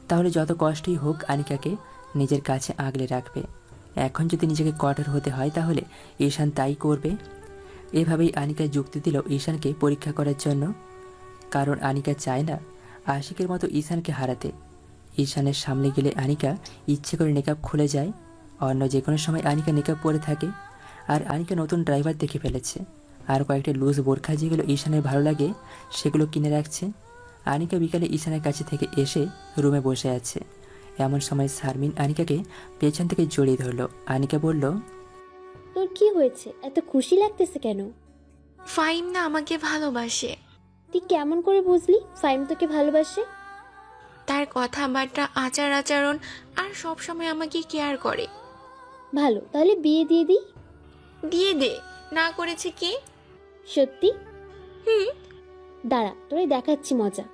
তাহলে যত কষ্টই হোক আনিকাকে নিজের কাছে আগলে রাখবে। এখন যদি নিজেকে কঠোর হতে হয়, তাহলে ঈশান তাই করবে। এভাবেই আনিকা যুক্তি দিল ঈশানকে পরীক্ষা করার জন্য, কারণ আনিকা চায় না আশিকের মতো ঈশানকে হারাতে। ঈশানের সামনে গেলে আনিকা ইচ্ছে করে নেকাব খুলে যায়। অন্য যে কোনো সময় আনিকা নেকাব পরে থাকে। আর আনিকা নতুন ড্রাইভার দেখে ফেলেছে, আর কয়েকটা লুজ বোরখা যেগুলো ঈশানের ভালো লাগে সেগুলো কিনে রাখছে। আনিকা বিকালে ঈশানের কাছে থেকে এসে রুমে বসে আছে। এমন সময় শারমিন আনিকাকে পেছন থেকে জড়িয়ে ধরল। আনিকা বলল, তোর তোর কি হয়েছে, এত খুশি লাগতেছে কেন? ফাইম না আমাকে ভালোবাসে। তুই কেমন করে বুঝলি ফাইম তোকে ভালোবাসে? তার কথাবার্তা, আচার আচরণ আর সব সময় আমাকে কেয়ার করে। ভালো, তাহলে বিয়ে দিয়ে দিই। দিয়ে দে, না করেছে কি? সত্যি? হুম। দাঁড়া, তোরে দেখাচ্ছি মজা।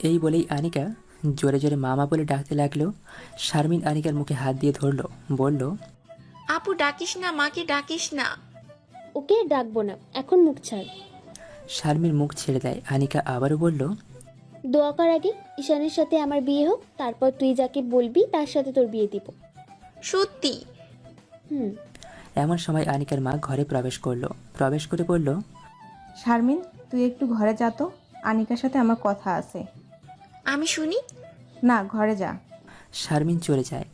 এই বলেই আনিকা জোরে জোরে মামা বলে ডাকতে লাগলো। শারমিন আনিকার মুখে হাত দিয়ে ধরলো, বলল, আপু ডাকিস না, মাকে ডাকিস না। ওকে আর ডাকবো না, এখন মুখ ছাড়। শারমিন মুখ ছেড়ে দেয়। আনিকা আবারও বলল, দোয়া কর আগে ঈশানের সাথে আমার বিয়ে হোক, তারপর তুই যাকে বলবি তার সাথে তোর বিয়ে দিব। সত্যি? হুম। এমন সময় আনিকার মা ঘরে প্রবেশ করলো। প্রবেশ করে বলল, শারমিন, তুই একটু ঘরে যা তো, আনিকার সাথে আমার কথা আছে। আমি শুনি। না, ঘরে যা। শারমিন চলে যায়।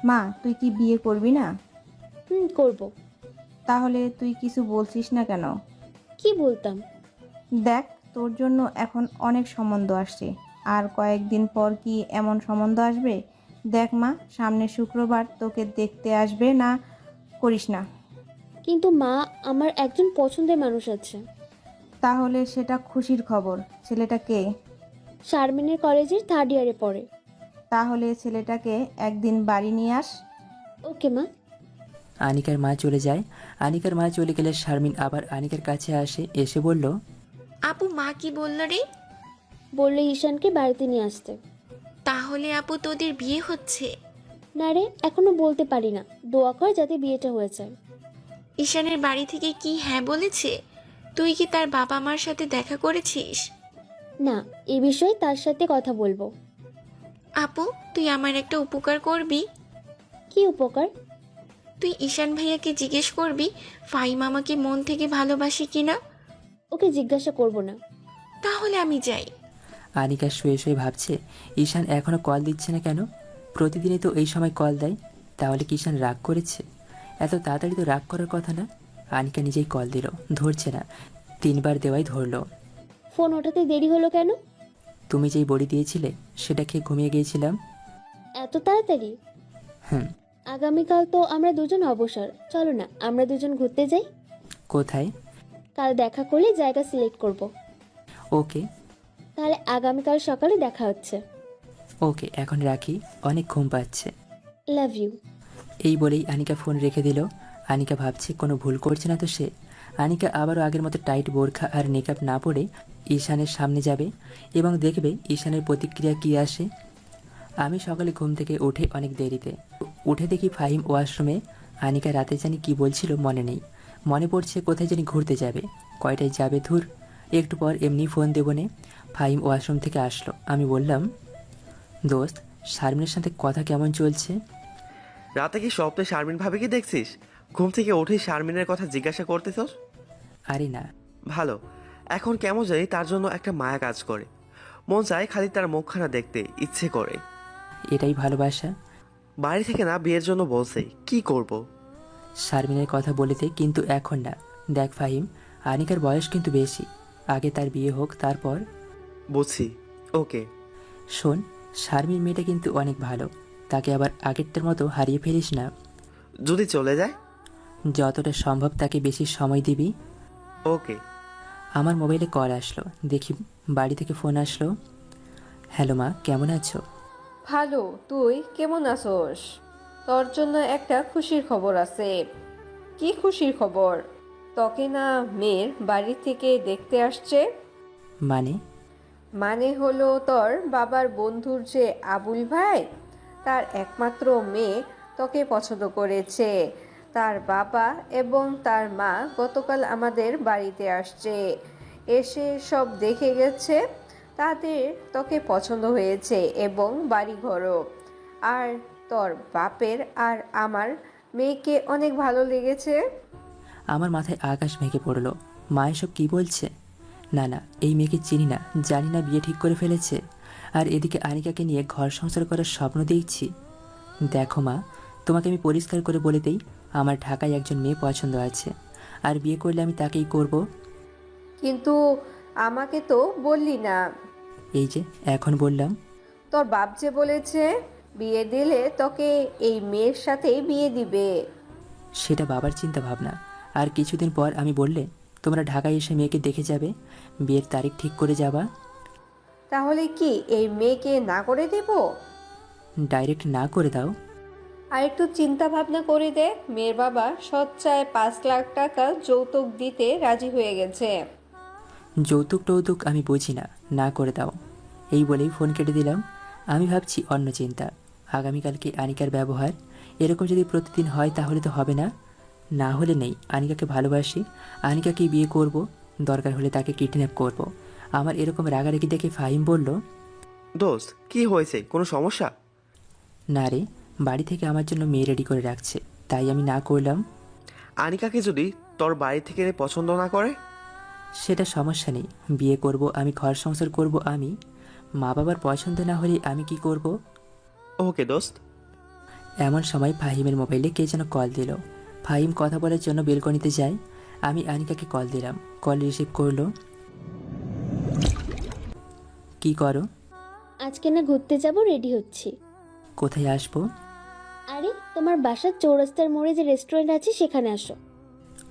মা, তুই কি বিয়ে করবি না? করব। তাহলে তুই কিছু বলছিস না কেন? কি বলতাম? দেখ, তোর জন্য এখন অনেক সম্বন্ধ আসছে, আর কয়েকদিন পর কি এমন সম্বন্ধ আসবে? দেখ মা, সামনে শুক্রবার তোকে দেখতে আসবে, না করিস না। কিন্তু মা, আমার একজন পছন্দের মানুষ আছে। তাহলে সেটা খুশির খবর। ছেলেটা কে? শারমিনের কলেজের 3rd ইয়ারে পড়ে। তাহলে ছেলেটাকে একদিন বাড়ি নিয়ে আস। ওকে মা। আনিকার মা চলে যায়। আনিকার মা চলে গেলে শারমিন আবার আনিকার কাছে আসে, এসে বলল, আপু মা কি বলল রে? বললো ঈশানকে বাড়িতে নিয়ে আসতে। তাহলে আপু তোদের বিয়ে হচ্ছে? না রে, এখনো বলতে পারি না, দোয়া কর যাতে বিয়েটা হয়ে যায়। ঈশানের বাড়ি থেকে কি হ্যাঁ বলেছে? তুই কি তার বাবা মার সাথে দেখা করেছিস? না, এ বিষয়ে তার সাথে কথা বলবো। আপু তুই আমার একটা উপকার করবি? কি উপকার? তুই ঈশান ভাইয়াকে জিজ্ঞেস করবি ফাইম আমাকে মন থেকে ভালোবাসে কিনা। ওকে জিজ্ঞাসা করব না। তাহলে আমি যাই। আনিকা শুয়ে শুয়ে ভাবছে, ঈশান এখনো কল দিচ্ছে না কেন? প্রতিদিনই তো এই সময় কল দেয়। তাহলে কি ঈশান রাগ করেছে? এত তাড়াতাড়ি তো রাগ করার কথা না। আনিকা নিজেই কল দিল, ধরছে না। 3বার দেওয়াই ধরলো। ফোন ওঠাতে দেরি হলো কেন? তুমি যেই বড়ি দিয়েছিলে সেটা খেয়ে ঘুমিয়ে গিয়েছিলাম। এত তাড়াতাড়ি? হুম। আগামীকাল তো আমরা দুজন অবসর, চলো না আমরা দুজন ঘুরতে যাই। কোথায়? কাল দেখা করলে জায়গা সিলেক্ট করব। ওকে। তাহলে আগামীকাল সকালে দেখা হচ্ছে। ওকে, এখন রাখি, অনেক ঘুম পাচ্ছে। Love you. এই বলেই আনিকা ফোন রেখে দিল। আনিকা ভাবছে কোনো ভুল করছে না তো সে। আনিকা আবারও আগের মতো টাইট বোরখা আর মেকআপ না পরে ঈশানের সামনে যাবে এবং দেখবে ঈশানের প্রতিক্রিয়া কী আসে। আমি সকালে ঘুম থেকে উঠে অনেক দেরিতে উঠে দেখি ফাহিম ওয়াশরুমে। আনিকা রাতে জানি কি বলছিল মনে নেই। মনে পড়ছে কোথায় জানি ঘুরতে যাবে। কয়টায় যাবে ধুর, একটু পর এমনি ফোন দেবো নে। ফাহিম ওয়াশরুম থেকে আসলো। আমি বললাম, দোস্ত, শারমিনের সাথে কথা কেমন চলছে? রাতে কি স্বপ্নে শারমিন ভাবিকে দেখছিস? ঘুম থেকে উঠেই শারমিনের কথা জিজ্ঞাসা করতেছস? আরে না। ভালো। এখন কেমন জানি তার জন্য একটা মায়া কাজ করে। মন চায় খালি তার মুখখানা দেখতে ইচ্ছে করে। এটাই ভালোবাসা? বাড়ি থেকে না বিয়ের জন্য বলছে, কি করব? শারমিনের কথা বলেতে, কিন্তু এখন না। দেখ ফাহিম, আনিকার বয়স কিন্তু বেশি। আগে তার বিয়ে হোক, তারপর। বুঝছি। ওকে। শোন, শারমিন মেয়েটা কিন্তু অনেক ভালো। তাকে আবার আগেরটার মতো হারিয়ে ফেলিস না। যদি চলে যায়? যতটা সম্ভব তাকে বেশি সময় দিবি। ওকে। আমার মোবাইলে কল আসলো, দেখি বাড়ি থেকে ফোন আসলো। হ্যালো মা, কেমন আছো? ভালো, তুই কেমন আছোস? তোর জন্য একটা খুশির খবর আছে। কি খুশির খবর? তোকে না মেয়ের বাড়ি থেকে দেখতে আসছে। মানে হলো তোর বাবার বন্ধুর যে আবুল ভাই, তার একমাত্র মেয়ে তোকে পছন্দ করেছে। তার বাবা এবং তার মা গতকাল আমাদের বাড়িতে আসছে, এসে সব দেখে গেছে। তাদের তোকে পছন্দ হয়েছে এবং বাড়িঘরও। আর তোর বাপের আর আমার মেয়েকে অনেক ভালো লেগেছে। আমার মাথায় আকাশ ভেঙে পড়লো। মা এসব কী বলছে? না না, এই মেয়েকে চিনি না, জানি না বিয়ে ঠিক করে ফেলেছে। আর এদিকে আনিকাকে নিয়ে ঘর সংসার করার স্বপ্ন দেখছি। দেখো মা, তোমাকে আমি পরিষ্কার করে বলে দেই, আমার ঢাকায় একজন মেয়ে পছন্দ আছে, আর বিয়ে করলে আমি তাকেই করব। কিন্তু আমাকে তো বললি না। এই যে এখন বললাম। তোর বাপ যে বলেছে বিয়ে দিলে তোকে এই মেয়ের সাথেই বিয়ে দিবে। সেটা বাবার চিন্তা ভাবনা। আর কিছুদিন পর আমি বললে তোমরা ঢাকায় এসে মেয়েকে দেখে যাবে, বিয়ের তারিখ ঠিক করে যাবা। তাহলে কি এই মেয়েকে না করে দেব? ডাইরেক্ট না করে দাও। আর একটু চিন্তা ভাবনা করে দে, মেয়ের বাবা সচ্চায় 5 লাখ টাকা যৌতুক দিতে রাজি হয়ে গেছে। যৌতুক টৌতুক আমি বুঝি না, না করে দাও। এই বলেই ফোন কেটে দিলাম। আমি ভাবছি অন্য চিন্তা। আগামীকালকে আনিকার ব্যবহার এরকম যদি প্রতিদিন হয় তাহলে তো হবে না। না হলে নেই, আনিকাকে ভালোবাসি, আনিকাকেই বিয়ে করব, দরকার হলে তাকে কিডন্যাপ করব। আমার এরকম রাগারাগি দেখে ফাহিম বলল, দোস্ত কি হয়েছে, কোনো সমস্যা? না রে, বাড়ি থেকে আমার জন্য মেয়ে রেডি করে রাখছে, তাই আমি না করলাম। আনিকাকে যদি তোর বাড়ি থেকে পছন্দ না করে? সেটা সমস্যা নেই, বিয়ে করব আমি, ঘর সংসার করব আমি, মা বাবার পছন্দ না হলে আমি কি করব? ওকে দোস্ত। এমন সময় ফাহিমের মোবাইলে কে যেন কল দিল। ফাহিম কথা বলার জন্য বেলকনিতে যায়। আমি আনিকাকে কল দিলাম, কল রিসিভ করলো। কি করো? আজকে না ঘুরতে যাব, রেডি হচ্ছি। কোথায় আসবো? আরে তোমার বাসার চৌরাস্তার মোড়ে যে রেস্টুরেন্ট আছে সেখানে আসো।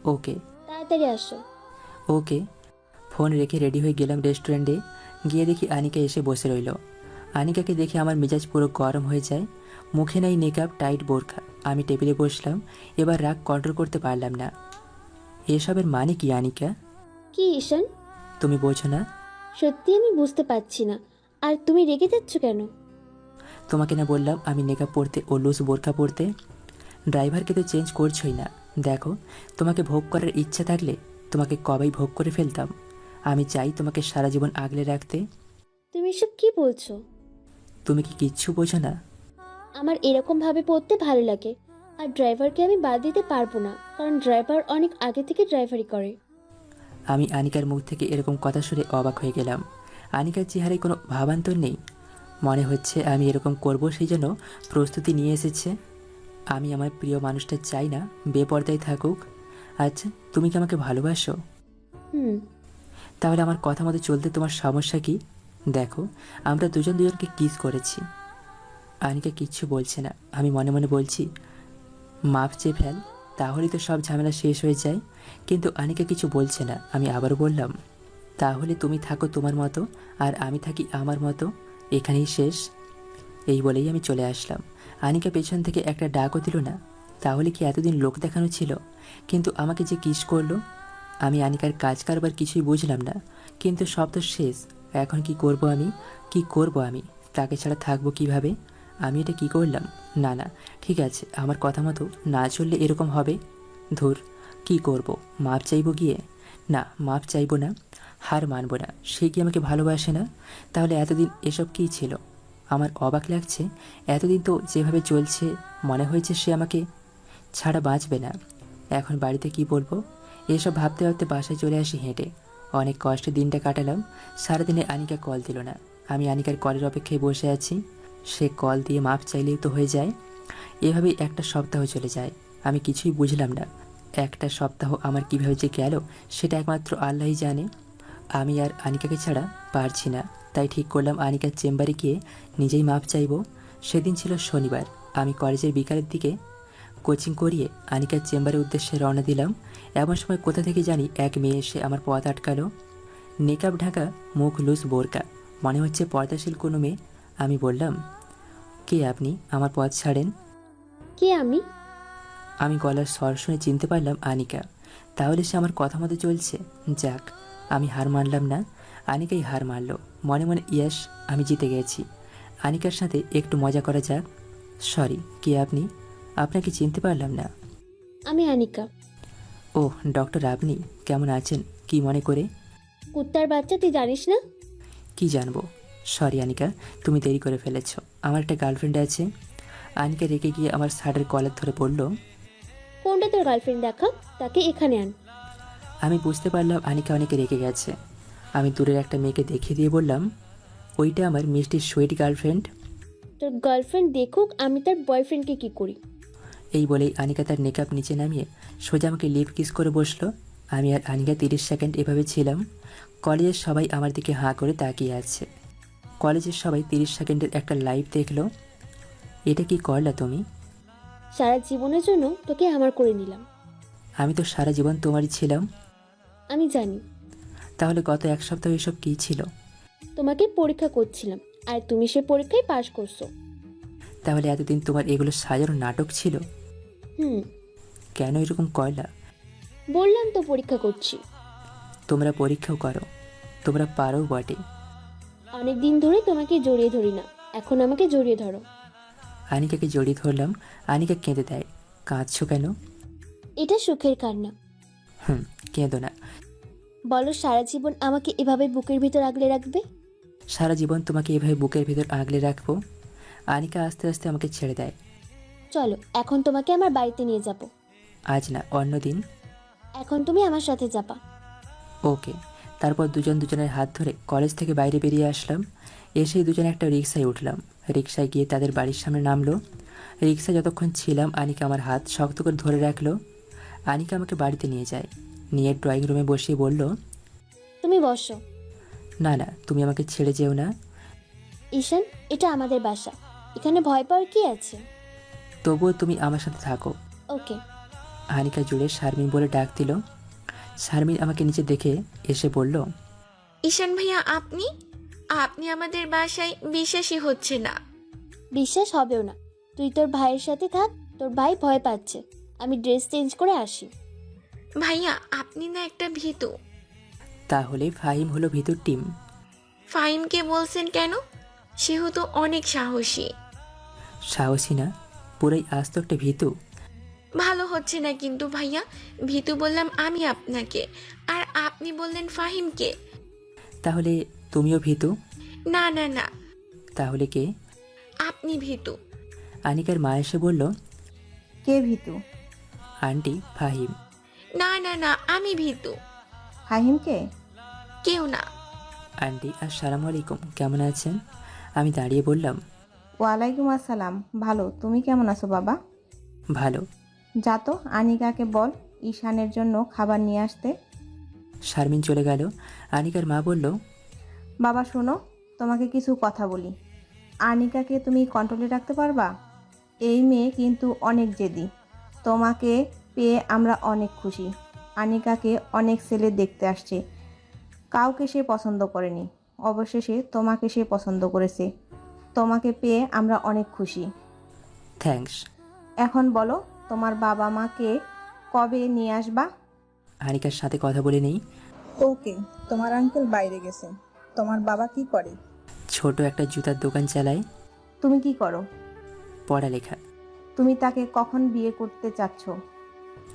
ওকে। তাড়াতাড়ি আসো। ওকে। ফোন রেখে রেডি হয়ে গেলাম রেস্টুরেন্টে। গিয়ে দেখি আনিকা এসে বসে রইল। আনিকাকে দেখে আমার মেজাজ পুরো গরম হয়ে যায়। মুখে নাই মেকআপ, টাইট বোরখা। আমি টেবিলে বসলাম। এবার রাগ কন্ট্রোল করতে পারলাম না। এসবের মানে কি আনিকা? কি ঈশান? তুমি বোঝো না? সত্যি আমি বুঝতে পারছি না। আর তুমি রেগে যাচ্ছ কেন? তোমাকে না বললাম আমি নেকাব পরতে ও লুজ বোরখা পরতে? ড্রাইভারকে তো চেঞ্জ করছোই না। দেখো, তোমাকে ভোগ করার ইচ্ছা থাকলে তোমাকে কবেই ভোগ করে ফেলতাম। আমি চাই তোমাকে সারা জীবন আগলে রাখতে। তুমি এসব কি বলছো? তুমি কি কিচ্ছু বোঝো না? আমার এরকম ভাবে পড়তে ভালো লাগে। আর ড্রাইভারকে আমি বাদ দিতে পারবো না, কারণ ড্রাইভার অনেক আগে থেকে ড্রাইভারি করে। আমি আনিকার মুখ থেকে এরকম কথা শুনে অবাক হয়ে গেলাম। আনিকার চেহারায় কোনো ভাবান্তর নেই। মনে হচ্ছে আমি এরকম করব সেই জন্য প্রস্তুতি নিয়ে এসেছে। আমি আমার প্রিয় মানুষটা চাই না বেপরদায় থাকুক। আচ্ছা, তুমি কি আমাকে ভালোবাসো? হুম। তাহলে আমার কথা মতো চলতে তোমার সমস্যা কি? দেখো, আমরা দুজন দুজনকে কিস করেছি। আনিকা কিচ্ছু বলছে না। আমি মনে মনে বলছি, মাপ চেয়ে ফেল, তাহলেই তো সব ঝামেলা শেষ হয়ে যায়। কিন্তু আনিকা কিছু বলছে না। আমি আবারও বললাম, তাহলে তুমি থাকো তোমার মতো আর আমি থাকি আমার মতো, এখানেই শেষ। এই বলেই আমি চলে আসলাম। আনিকা পেছন থেকে একটা ডাকও দিল না। তাহলে কি এতদিন লোক দেখানো ছিল? কিন্তু আমাকে যে কিস করলো। আমি আনিকার কাজ কারবার কিছুই বুঝলাম না। কিন্তু সব তো শেষ। এখন কি করব আমি? কি করব আমি? তাকে ছাড়া থাকবো কিভাবে? আমি এটা কি করলাম? না না, ঠিক আছে, আমার কথা মতো না চললে এরকম হবে। ধুর, কি করব? মাপ চাইবো গিয়ে? না, মাপ চাইবো না, হার মানবো না। সে কি আমাকে ভালোবাসে না? তাহলে এতদিন এসব কী ছিল? আমার অবাক লাগছে। এতদিন তো যেভাবে চলছে মনে হয়েছে সে আমাকে ছাড়া বাঁচবে না। এখন বাড়িতে কি বলবো? এসব ভাবতে ভাবতে বাসায় চলে আসি হেঁটে। অনেক কষ্টে দিনটা কাটালাম। সারাদিনে আনিকা কল দিল না। আমি আনিকার কলের অপেক্ষায় বসে আছি। সে কল দিয়ে মাপ চাইলেই তো হয়ে যায়। এভাবেই একটা সপ্তাহ চলে যায়। আমি কিছুই বুঝলাম না। একটা সপ্তাহ আমার কীভাবে যে গেল সেটা একমাত্র আল্লাহই জানে। আমি আর আনিকাকে ছাড়া পারছি না। তাই ঠিক করলাম আনিকার চেম্বারে গিয়ে নিজেই মাপ চাইব। সেদিন ছিল শনিবার। আমি কলেজের বিকালের দিকে কোচিং করিয়ে আনিকার চেম্বারের উদ্দেশ্যে রওনা দিলাম। এমন সময় কোথা থেকে জানি এক মেয়ে এসে আমার পথ আটকালো। নেকাব ঢাকা, মুখ লুজ বোরকা, মনে হচ্ছে পর্দাশীল কোনো মেয়ে। আমি বললাম, কে আপনি? আমার পথ ছাড়েন। কে আমি? আমি গলার স্বর শুনে চিনতে পারলাম আনিকা। তাহলে সে আমার কথা মতো চলছে। যাক, আমি হার মানলাম না, আনিকাই হার মানল। মনে মনে ইয়াস, আমি জিতে গেছি। আনিকার সাথে একটু মজা করা যাক। সরি, কে আপনি? আপনাকে চিনতে পারলাম না। আমি আনিকা। ও ডক্টর, আপনি কেমন আছেন? কি মনে করে? কুত্তার বাচ্চা, তুই জানিস না? কি জানবো? সরি আনিকা, তুমি দেরি করে ফেলেছ। আমার একটা গার্লফ্রেন্ড আছে। আনিকা রেগে গিয়ে আমার শার্টের কলার ধরে পড়ল। কোনটা তোর গার্লফ্রেন্ড? দেখা, তাকে এখানে আন। আমি বুঝতে পারলাম আনিকা অনেক রেগে গেছে। আমি দূরের একটা মেয়েকে দেখিয়ে দিয়ে বললাম, ওইটা আমার মিষ্টির সুইট গার্লফ্রেন্ড। তোর গার্লফ্রেন্ড দেখুক আমি তার বয়ফ্রেন্ডকে কি করি। এই বলেই আনিকা তার নেকআপ নিচে নামিয়ে সোজা আমাকে লিপ কিস করে বসলো। আমি আর আনিকা 30 সেকেন্ড এভাবে ছিলাম। কলেজের সবাই আমার দিকে হাঁ করে তাকিয়ে আছে। কলেজের সবাই 30 সেকেন্ডের একটা লাইভ দেখলো। এটা কি করলা তুমি? সারা জীবনের জন্য তোকে আমার করে নিলাম। আমি তো সারা জীবন তোমারই ছিলাম। আমি জানি। তাহলে গত এক সপ্তাহ এসব কী ছিল? তোমাকে পরীক্ষা করছিলাম, আর তুমি সে পরীক্ষায় পাশ করছো। তাহলে এতদিন তোমার এগুলো সাজানো নাটক ছিল? হুম। কেন এরকম কয়লা? বললাম তো পরীক্ষা করছি। তোমরা পরীক্ষাও করো, তোমরা পারো বটে। অনেক দিন ধরে তোমাকে জড়িয়ে ধরি না, এখন আমাকে জড়িয়ে ধরো। আনিকাকে জড়িয়ে ধরলাম, আনিকা কেঁদে দেয়। কাঁদছো কেন? এটা সুখের কান্না। কেঁদো না। বলো, সারা জীবন আমাকে এভাবে বুকের ভিতর আগলে রাখবে? সারা জীবন তোমাকে এভাবে বুকের ভিতর আগলে রাখবো। আনিকা আস্তে আস্তে আমাকে ছেড়ে দেয়। চলো, এখন তোমাকে আমার বাড়িতে নিয়ে যাব। আজ না, অন্যদিন। এখন তুমি আমার সাথে যাবা। ওকে। তারপর দুজন দুজনের হাত ধরে কলেজ থেকে বাইরে বেরিয়ে আসলাম। এসেই দুজনে একটা রিক্সায় উঠলাম। রিক্সায় গিয়ে তাদের বাড়ির সামনে নামলো। রিক্সায় যতক্ষণ ছিলাম আনিকা আমার হাত শক্ত করে ধরে রাখলো। আনিকা আমাকে বাড়িতে নিয়ে যায়, নিয়ে ড্রয়িং রুমে বসিয়ে বলল, তুমি বসো। না না, তুমি আমাকে ছেড়ে যেও না। ঈশান, এটা আমাদের বাসা, এখানে ভয় পাওয়ার কি আছে? তবুও তুমি আমার সাথে থাকো। ওকে। আনিকা জুড়ে শারমিন বলে ডাক দিল। শারমিন আমাকে নিচে দেখে এসে বলল, ঈশান ভাইয়া, আপনি আপনি আমাদের বাসায় বিশ্বাসই হচ্ছে না। বিশ্বাস হবেও না। তুই তোর ভাইয়ের সাথে থাক, তোর ভাই ভয় পাচ্ছে। আমি ড্রেস চেঞ্জ করে আসি। ভাইয়া, আপনি না একটা ভীতু। তাহলে ফাহিম হলো ভিতর টিম? ফাহিমকে বলছেন কেন? সেও তো অনেক সাহসী। সাহসী না, পুরাই আস্ত একটা ভীতু। ভালো হচ্ছে না কিন্তু ভাইয়া। ভীতু বললাম আমি আপনাকে, আর আপনি বললেন ফাহিমকে। তাহলে তুমিও ভীতু? না না না, তাহলে কে? আপনি ভীতু। আনিকার মা এসে বলল, কে ভীতু? আন্টি, ফাহিম। না না না, আমি ভীতু। ফাহিমকে? কেউ না। আন্টি, আসসালামু আলাইকুম, কেমন আছেন? আমি দাঁড়িয়ে বললাম, ওয়ালাইকুম আসসালাম, ভালো। তুমি কেমন আছো বাবা? ভালো। যা তো, আনিকাকে বল ঈশানের জন্য খাবার নিয়ে আসতে। শারমিন চলে গেল। আনিকার মা বলল, বাবা শোনো, তোমাকে কিছু কথা বলি। আনিকাকে তুমি কন্ট্রোলে রাখতে পারবা? এই মেয়ে কিন্তু অনেক জেদি। তোমাকে পেয়ে আমরা অনেক খুশি। আনিকাকে অনেক ছেলে দেখতে আসছে, কাউকে সে পছন্দ করেনি, অবশেষে তোমাকে সে পছন্দ করেছে। তোমাকে পেয়ে আমরা অনেক খুশি। থ্যাঙ্কস। এখন বলো, তোমার বাবা মাকে কবে নিয়ে আসবা? আনিকার সাথে কথা বলে নেই। ওকে, তোমার আঙ্কেল বাইরে গেছে। তোমার বাবা কি করে? ছোট একটা জুতার দোকান চালায়। তুমি কি করো? পড়ালেখা। তুমি তাকে কখন বিয়ে করতে চাচ্ছ?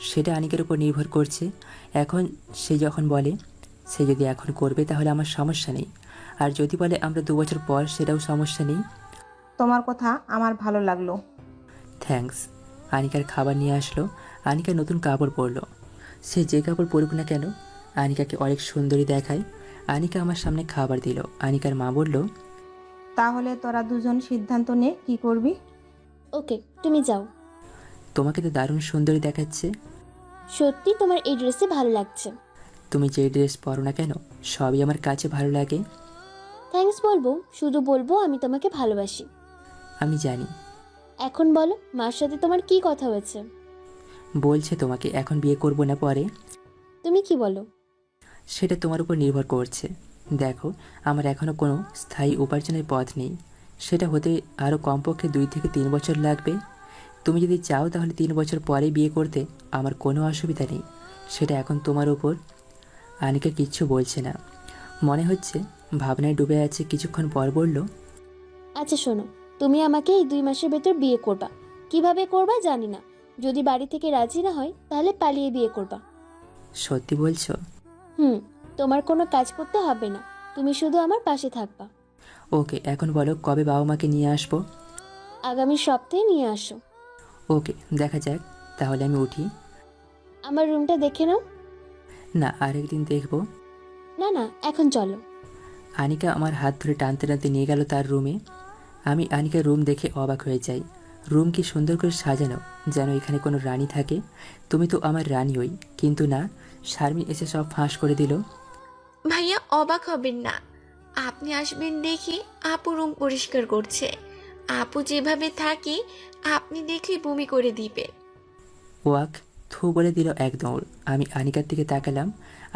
সেটা আনিকার উপর নির্ভর করছে। এখন সে যখন বলে, সে যদি এখন করবে তাহলে আমার সমস্যা নেই, আর যদি বলে আমরা 2 বছর পর, সেটাও সমস্যা নেই। তোমার কথা আমার ভালো লাগলো। থ্যাঙ্কস। আনিকার খাবার নিয়ে আসলো। আনিকা নতুন কাপড় পরলো। সে যে কাপড় পরুক না কেন, আনিকাকে অনেক সুন্দরী দেখায়। আনিকা আমার সামনে খাবার দিল। আনিকার মা বলল, তাহলে তোরা দুজন সিদ্ধান্ত নে কি করবি। ওকে, তুমি যাও। তোমাকে তো দারুণ সুন্দরী দেখাচ্ছে। সত্যি তোমার এই ড্রেসে ভালো লাগছে। তুমি যে ড্রেস পরো না কেন, সবই আমার কাছে ভালো লাগে। থ্যাঙ্কস বলবো, শুধু বলবো আমি তোমাকে ভালোবাসি। আমি জানি। এখন বলো, মার সাথে তোমার কি কথা হয়েছে? বলছে তোমাকে এখন বিয়ে করব না পরে। তুমি কি বলো? সেটা তোমার উপর নির্ভর করছে। দেখো, আমার এখনও কোনো স্থায়ী উপার্জনের পথ নেই। সেটা হতে আরও কমপক্ষে 2 থেকে 3 বছর লাগবে। তুমি যদি চাও তাহলে 3 বছর পরে বিয়ে করতে আমার কোনো অসুবিধা নেই। সেটা এখন তোমার উপর। আনিকা কিচ্ছু বলছে না, মনে হচ্ছে ভাবনায় ডুবে আছে। কিছুক্ষণ পর বলল, আচ্ছা শোনো, তুমি আমাকে এই 2 মাসের ভেতর বিয়ে করবা। কিভাবে করবা জানি না। যদি বাড়ি থেকে রাজি না হয় তাহলে পালিয়ে বিয়ে করবা। সত্যি বলছো? তোমার কোনো কাজ করতে হবে না, তুমি শুধু আমার পাশে থাকবা। ওকে, এখন বলো কবে বাবা মাকে নিয়ে আসবো? আগামী সপ্তাহে নিয়ে আসো। ওকে, দেখা যাক। তাহলে আমি উঠি। আমার রুমটা দেখে নাও। না, আরেকদিন দেখব। না না, এখন চলো। আনিকা আমার হাত ধরে টানতে টানতে নিয়ে গেল তার রুমে। আমি আনিকার রুম দেখে অবাক হয়ে যাই। রুম কি সুন্দর করে সাজানো, যেন এখানে কোনো রানী থাকে। তুমি তো আমার রানী হই, কিন্তু না। শারমিন এসে সব ফাঁস করে দিল। ভাইয়া, অবাক হবেন না। আপনি আসবেন দেখে আপু রুম পরিষ্কার করছে। আপু যেভাবে থাকে আপনি দেখলে বমি করে দিবে। ওয়াক থু বলে দিল এক দৌড়। আমি আনিকার দিকে তাকালাম,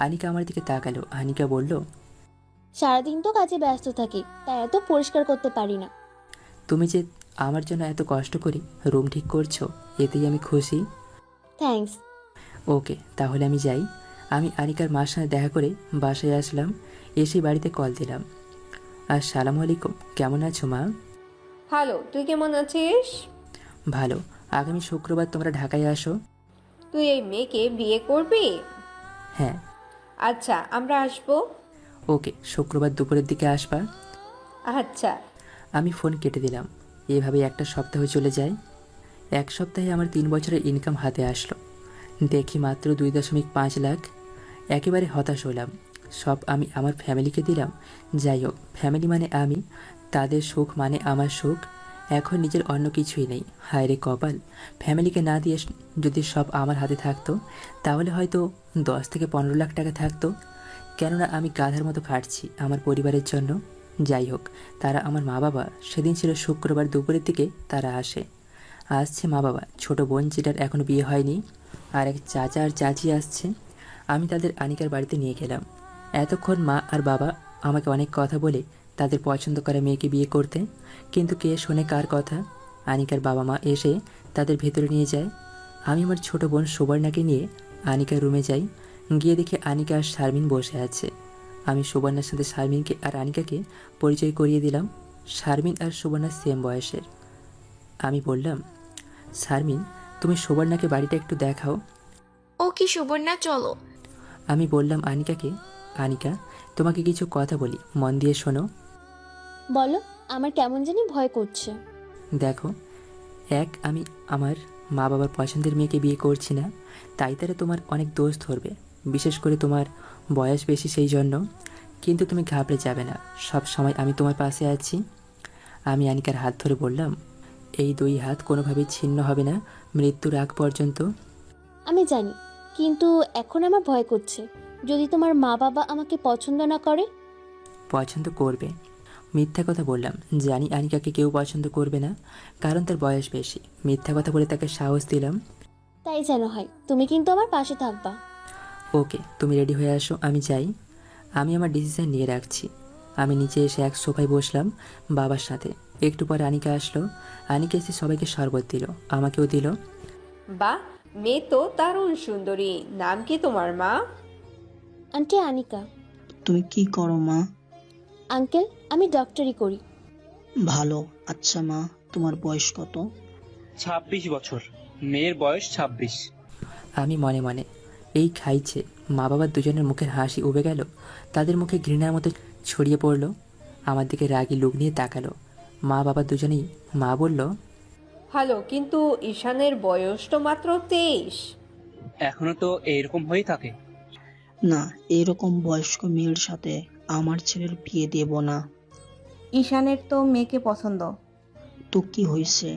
আনিকা আমার দিকে তাকালো। আনিকা বলল, সারাদিন তো কাজে ব্যস্ত থাকি, তাই এত পরিষ্কার করতে পারি না। তুমি যে আমার জন্য এত কষ্ট করি রুম ঠিক করছো, এতেই আমি খুশি। থ্যাঙ্কস। ওকে, তাহলে আমি যাই। আমি আনিকার মার সাথে দেখা করে বাসায় আসলাম। এসে বাড়িতে কল দিলাম। আসসালামু আলাইকুম, কেমন আছো মা? হ্যালো, তুই কেমন আছিস? ভালো। আগামী শুক্রবার তোমরা ঢাকায় আসো। তুই এই মেয়েকে বিয়ে করবি? হ্যাঁ। আচ্ছা, আমরা আসবো। ওকে, শুক্রবার দুপুরের দিকে আসবা। আচ্ছা। আমি ফোন কেটে দিলাম। এভাবে একটা সপ্তাহ চলে যায়। এক সপ্তাহে আমার 3 বছরের ইনকাম হাতে আসলো। দেখি মাত্র 2.5 লাখ। একেবারে হতাশ হলাম। সব আমি আমার ফ্যামিলিকে দিলাম। যাই হোক, ফ্যামিলি মানে আমি, তাদের সুখ মানে আমার সুখ। এখন নিজের অন্য কিছুই নেই। হায় রে কপাল, ফ্যামিলিকে না দিয়ে যদি সব আমার হাতে থাকতো তাহলে হয়তো 10 থেকে 15 লাখ টাকা থাকতো। কেননা আমি গাধার মতো খাটছি আমার পরিবারের জন্য। যাই হোক, তারা আমার মা বাবা। সেদিন ছিল শুক্রবার দুপুরের দিকে তারা আসে। আসছে মা বাবা, ছোট বোন যেটার এখনও বিয়ে হয়নি, আর এক চাচা আর চাচি আসছে। আমি তাদের আনিকার বাড়িতে নিয়ে গেলাম। এতক্ষণ মা আর বাবা আমাকে অনেক কথা বলে তাদের পছন্দ করা মেয়েকে বিয়ে করতে, কিন্তু কে শোনে কার কথা। আনিকার বাবা মা এসে তাদের ভেতরে নিয়ে যায়। আমি আমার ছোট বোন সুবর্ণাকে নিয়ে আনিকার রুমে যাই। গিয়ে দেখি আনিকা আর শারমিন বসে আছে। আমি সুবর্ণার সাথে শারমিনকে আর আনিকাকে পরিচয় করিয়ে দিলাম। শারমিন আর সুবর্ণা সেম বয়সের। আমি বললাম, শারমিন, তুমি সুবর্ণাকে বাড়িটা একটু দেখাও। ও কি সুবর্ণা, চলো। আমি বললাম আনিকাকে, আনিকা, তোমাকে কিছু কথা বলি, মন দিয়ে শোনো। বলো। আমার কেমন জানি ভয় করছে। দেখো, আমি আমার মা বাবার পছন্দের মেয়েকে বিয়ে করছি না, তাই তারা তোমার অনেক দোষ ধরবে, বিশেষ করে তোমার বয়স বেশি সেই জন্য। কিন্তু তুমি ঘাবড়ে যাবে না, সব সময় আমি তোমার পাশে আছি। আমি আনিকার হাত ধরে বললাম, এই 2 হাত কোনোভাবেই ছিন্ন হবে না মৃত্যুর আগ পর্যন্ত। আমি জানি, কিন্তু এখন আমার ভয় করছে। যদি তোমার মা বাবা আমাকে পছন্দ না করে? পছন্দ করবে। মিথ্যা কথা বললাম, জানি আনিকাকে কেউ পছন্দ করবে না, কারণ তার বয়স বেশি। মিথ্যা কথা বলে তাকে সাহস দিলাম। তাই যেন হয়, তুমি কিন্তু আমার পাশে থাকবা। ওকে, তুমি রেডি হয়ে আসো, আমি যাই। আমি আমার ডিসিশন নিয়ে রাখছি। আমি নিচে এসে এক সোফায় বসলাম বাবার সাথে। একটু পরে আনিকা আসলো। আনিকা এসে সবাইকে শরবত দিল, আমাকেও দিল। বাহ, মেয়ে তো দারুণ সুন্দরী। নাম কি তোমার মা? আন্টি আনিকা। তুমি কি করো মা? আঙ্কেল, আমি ডক্টরি করি। ভালো। আচ্ছা মা, তোমার বয়স কত? 26 বছর। মেয়ের বয়স 26। আমি মনে মনে, এই খাইছে। মা বাবার দুজনের মুখের হাসি উবে গেল, তাদের মুখে ঘৃণার মতো ছড়িয়ে পড়ল। আমার দিকে রাগী লুক নিয়ে তাকালো। মা বাবা দুজনেই। মা বলল, ভালো, কিন্তু ঈশানের বয়স তো মাত্র 23। এখনো তো এইরকম হয়েই থাকে। না, এরকম বয়স্ক মেয়ের সাথে আমার ছেলের বিয়ে দেব না। ঈশানের তো মেয়েকে পছন্দ। তো কি হয়েছে,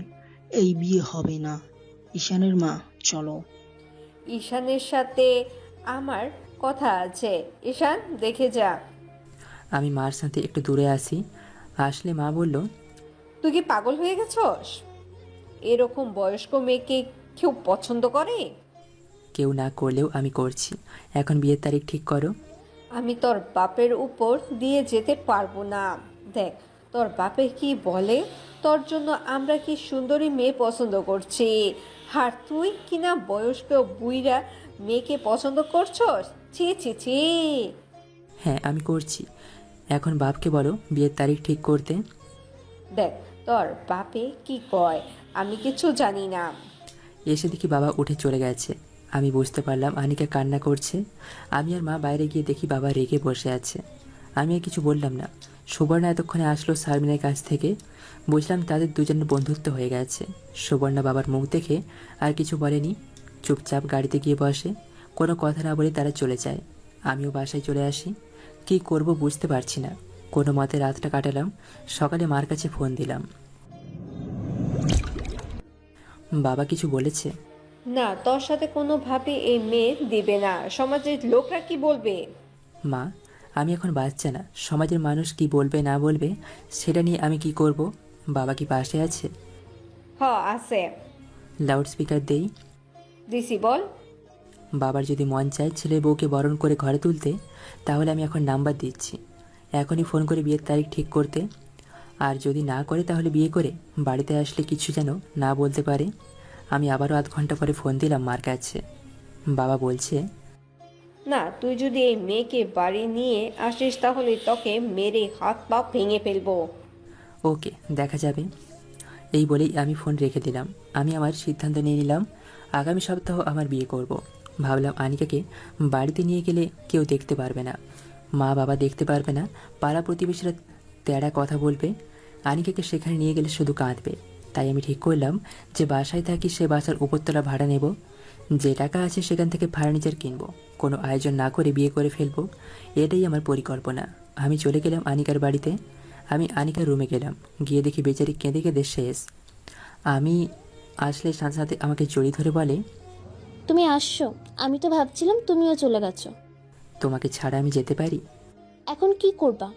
এই বিয়ে হবে না। ঈশানের মা, চলো। ঈশানের সাথে আমার কথা আছে, ঈশান দেখে যা। আমি মার সাথে একটু দূরে আসি। আসলে মা বলল, তুই কি পাগল হয়ে গেছস? এরকম বয়স্ক মেয়েকে কেউ পছন্দ করে? কেউ না করলেও আমি করছি। এখন বিয়ের তারিখ ঠিক করো। আমি তোর বাপের উপর দিয়ে যেতে পারবো না। দেখ তোর বাপে কি বলে, তোর জন্য আমরা কি সুন্দরী মেয়ে পছন্দ করছি, আর তুই কিনা বয়স্ক বুইরা মেয়েকে পছন্দ করছস? ছি ছি ছি। হ্যাঁ, আমি করছি। এখন বাপকে বলো বিয়ের তারিখ ঠিক করতে। দেখ তোর বাপে কি কয়, আমি কিছু জানি না। এসে দেখি বাবা উঠে চলে গেছে। আমি বুঝতে পারলাম আনিকা কান্না করছে। আমি আর মা বাইরে গিয়ে দেখি বাবা রেগে বসে আছে। আমি আর কিছু বললাম না। সুবর্ণা এতক্ষণে আসলো শারমিনের কাছ থেকে। বুঝলাম তাদের দুজনের বন্ধুত্ব হয়ে গেছে। সুবর্ণা বাবার মুখ দেখে আর কিছু বলেনি, চুপচাপ গাড়িতে গিয়ে বসে। কোনো কথা না বলে তারা চলে যায়। আমিও বাসায় চলে আসি। কী করব বুঝতে পারছি না। কোনো মতে রাতটা কাটালাম। সকালে মার কাছে ফোন দিলাম। বাবা কিছু বলেছে? না, তোর সাথে কোনোভাবে এই মেয়ে দিবে না। সমাজের লোকরা কি বলবে? মা, আমি এখন বাচ্চা না। সমাজের মানুষ কি বলবে না বলবে সেটা নিয়ে আমি কি করব? বাবা কি পাশে আছে? আছে। লাউড স্পিকার দেই। দিছি, বল। বাবার যদি মন চায় ছেলে বউকে বরণ করে ঘরে তুলতে, তাহলে আমি এখন নাম্বার দিচ্ছি। এখনই ফোন করে বিয়ের তারিখ ঠিক করতে। আর যদি না করে তাহলে বিয়ে করে বাড়িতে আসলে কিছু যেন না বলতে পারে। আমি আবারও আধ ঘন্টা পরে ফোন দিলাম মার কাছে। বাবা বলছে, না, তুই যদি এই মেয়েকে বাড়ি নিয়ে আসিস তাহলে তোকে মেরে হাত পা ভেঙে ফেলবো। ওকে, দেখা যাবে। এই বলেই আমি ফোন রেখে দিলাম। আমি আমার সিদ্ধান্ত নিয়ে নিলাম, আগামী সপ্তাহ আমার বিয়ে করব। ভাবলাম আনিকাকে বাড়িতে নিয়ে গেলে কেউ দেখতে পারবে না, মা বাবা দেখতে পারবে না, পাড়া প্রতিবেশীরা তেড়া কথা বলবে। আনিকাকে সেখানে নিয়ে গেলে শুধু কাঁদবে। তাই আমি ঠিক করলাম যে বাসায় থাকি সে বাসার উপরতলা ভাড়া নেব, যে টাকা আছে সেখান থেকে ফার্নিচার কিনবো, কোনো আয়োজন না করে বিয়ে করে ফেলবো। এটাই আমার পরিকল্পনা। আমি চলে গেলাম আনিকার বাড়িতে। আমি আনিকার রুমে গেলাম, গিয়ে দেখি বেচারি কেঁদে কেঁদে শেষ। আমি আসলে সাথে সাথে আমাকে জড়িয়ে ধরে বলে, তুমি আসছো? আমি তো ভাবছিলাম তুমিও চলে গেছো। তোমাকে ছাড়া আমি যেতে পারি? এখন কি করবা?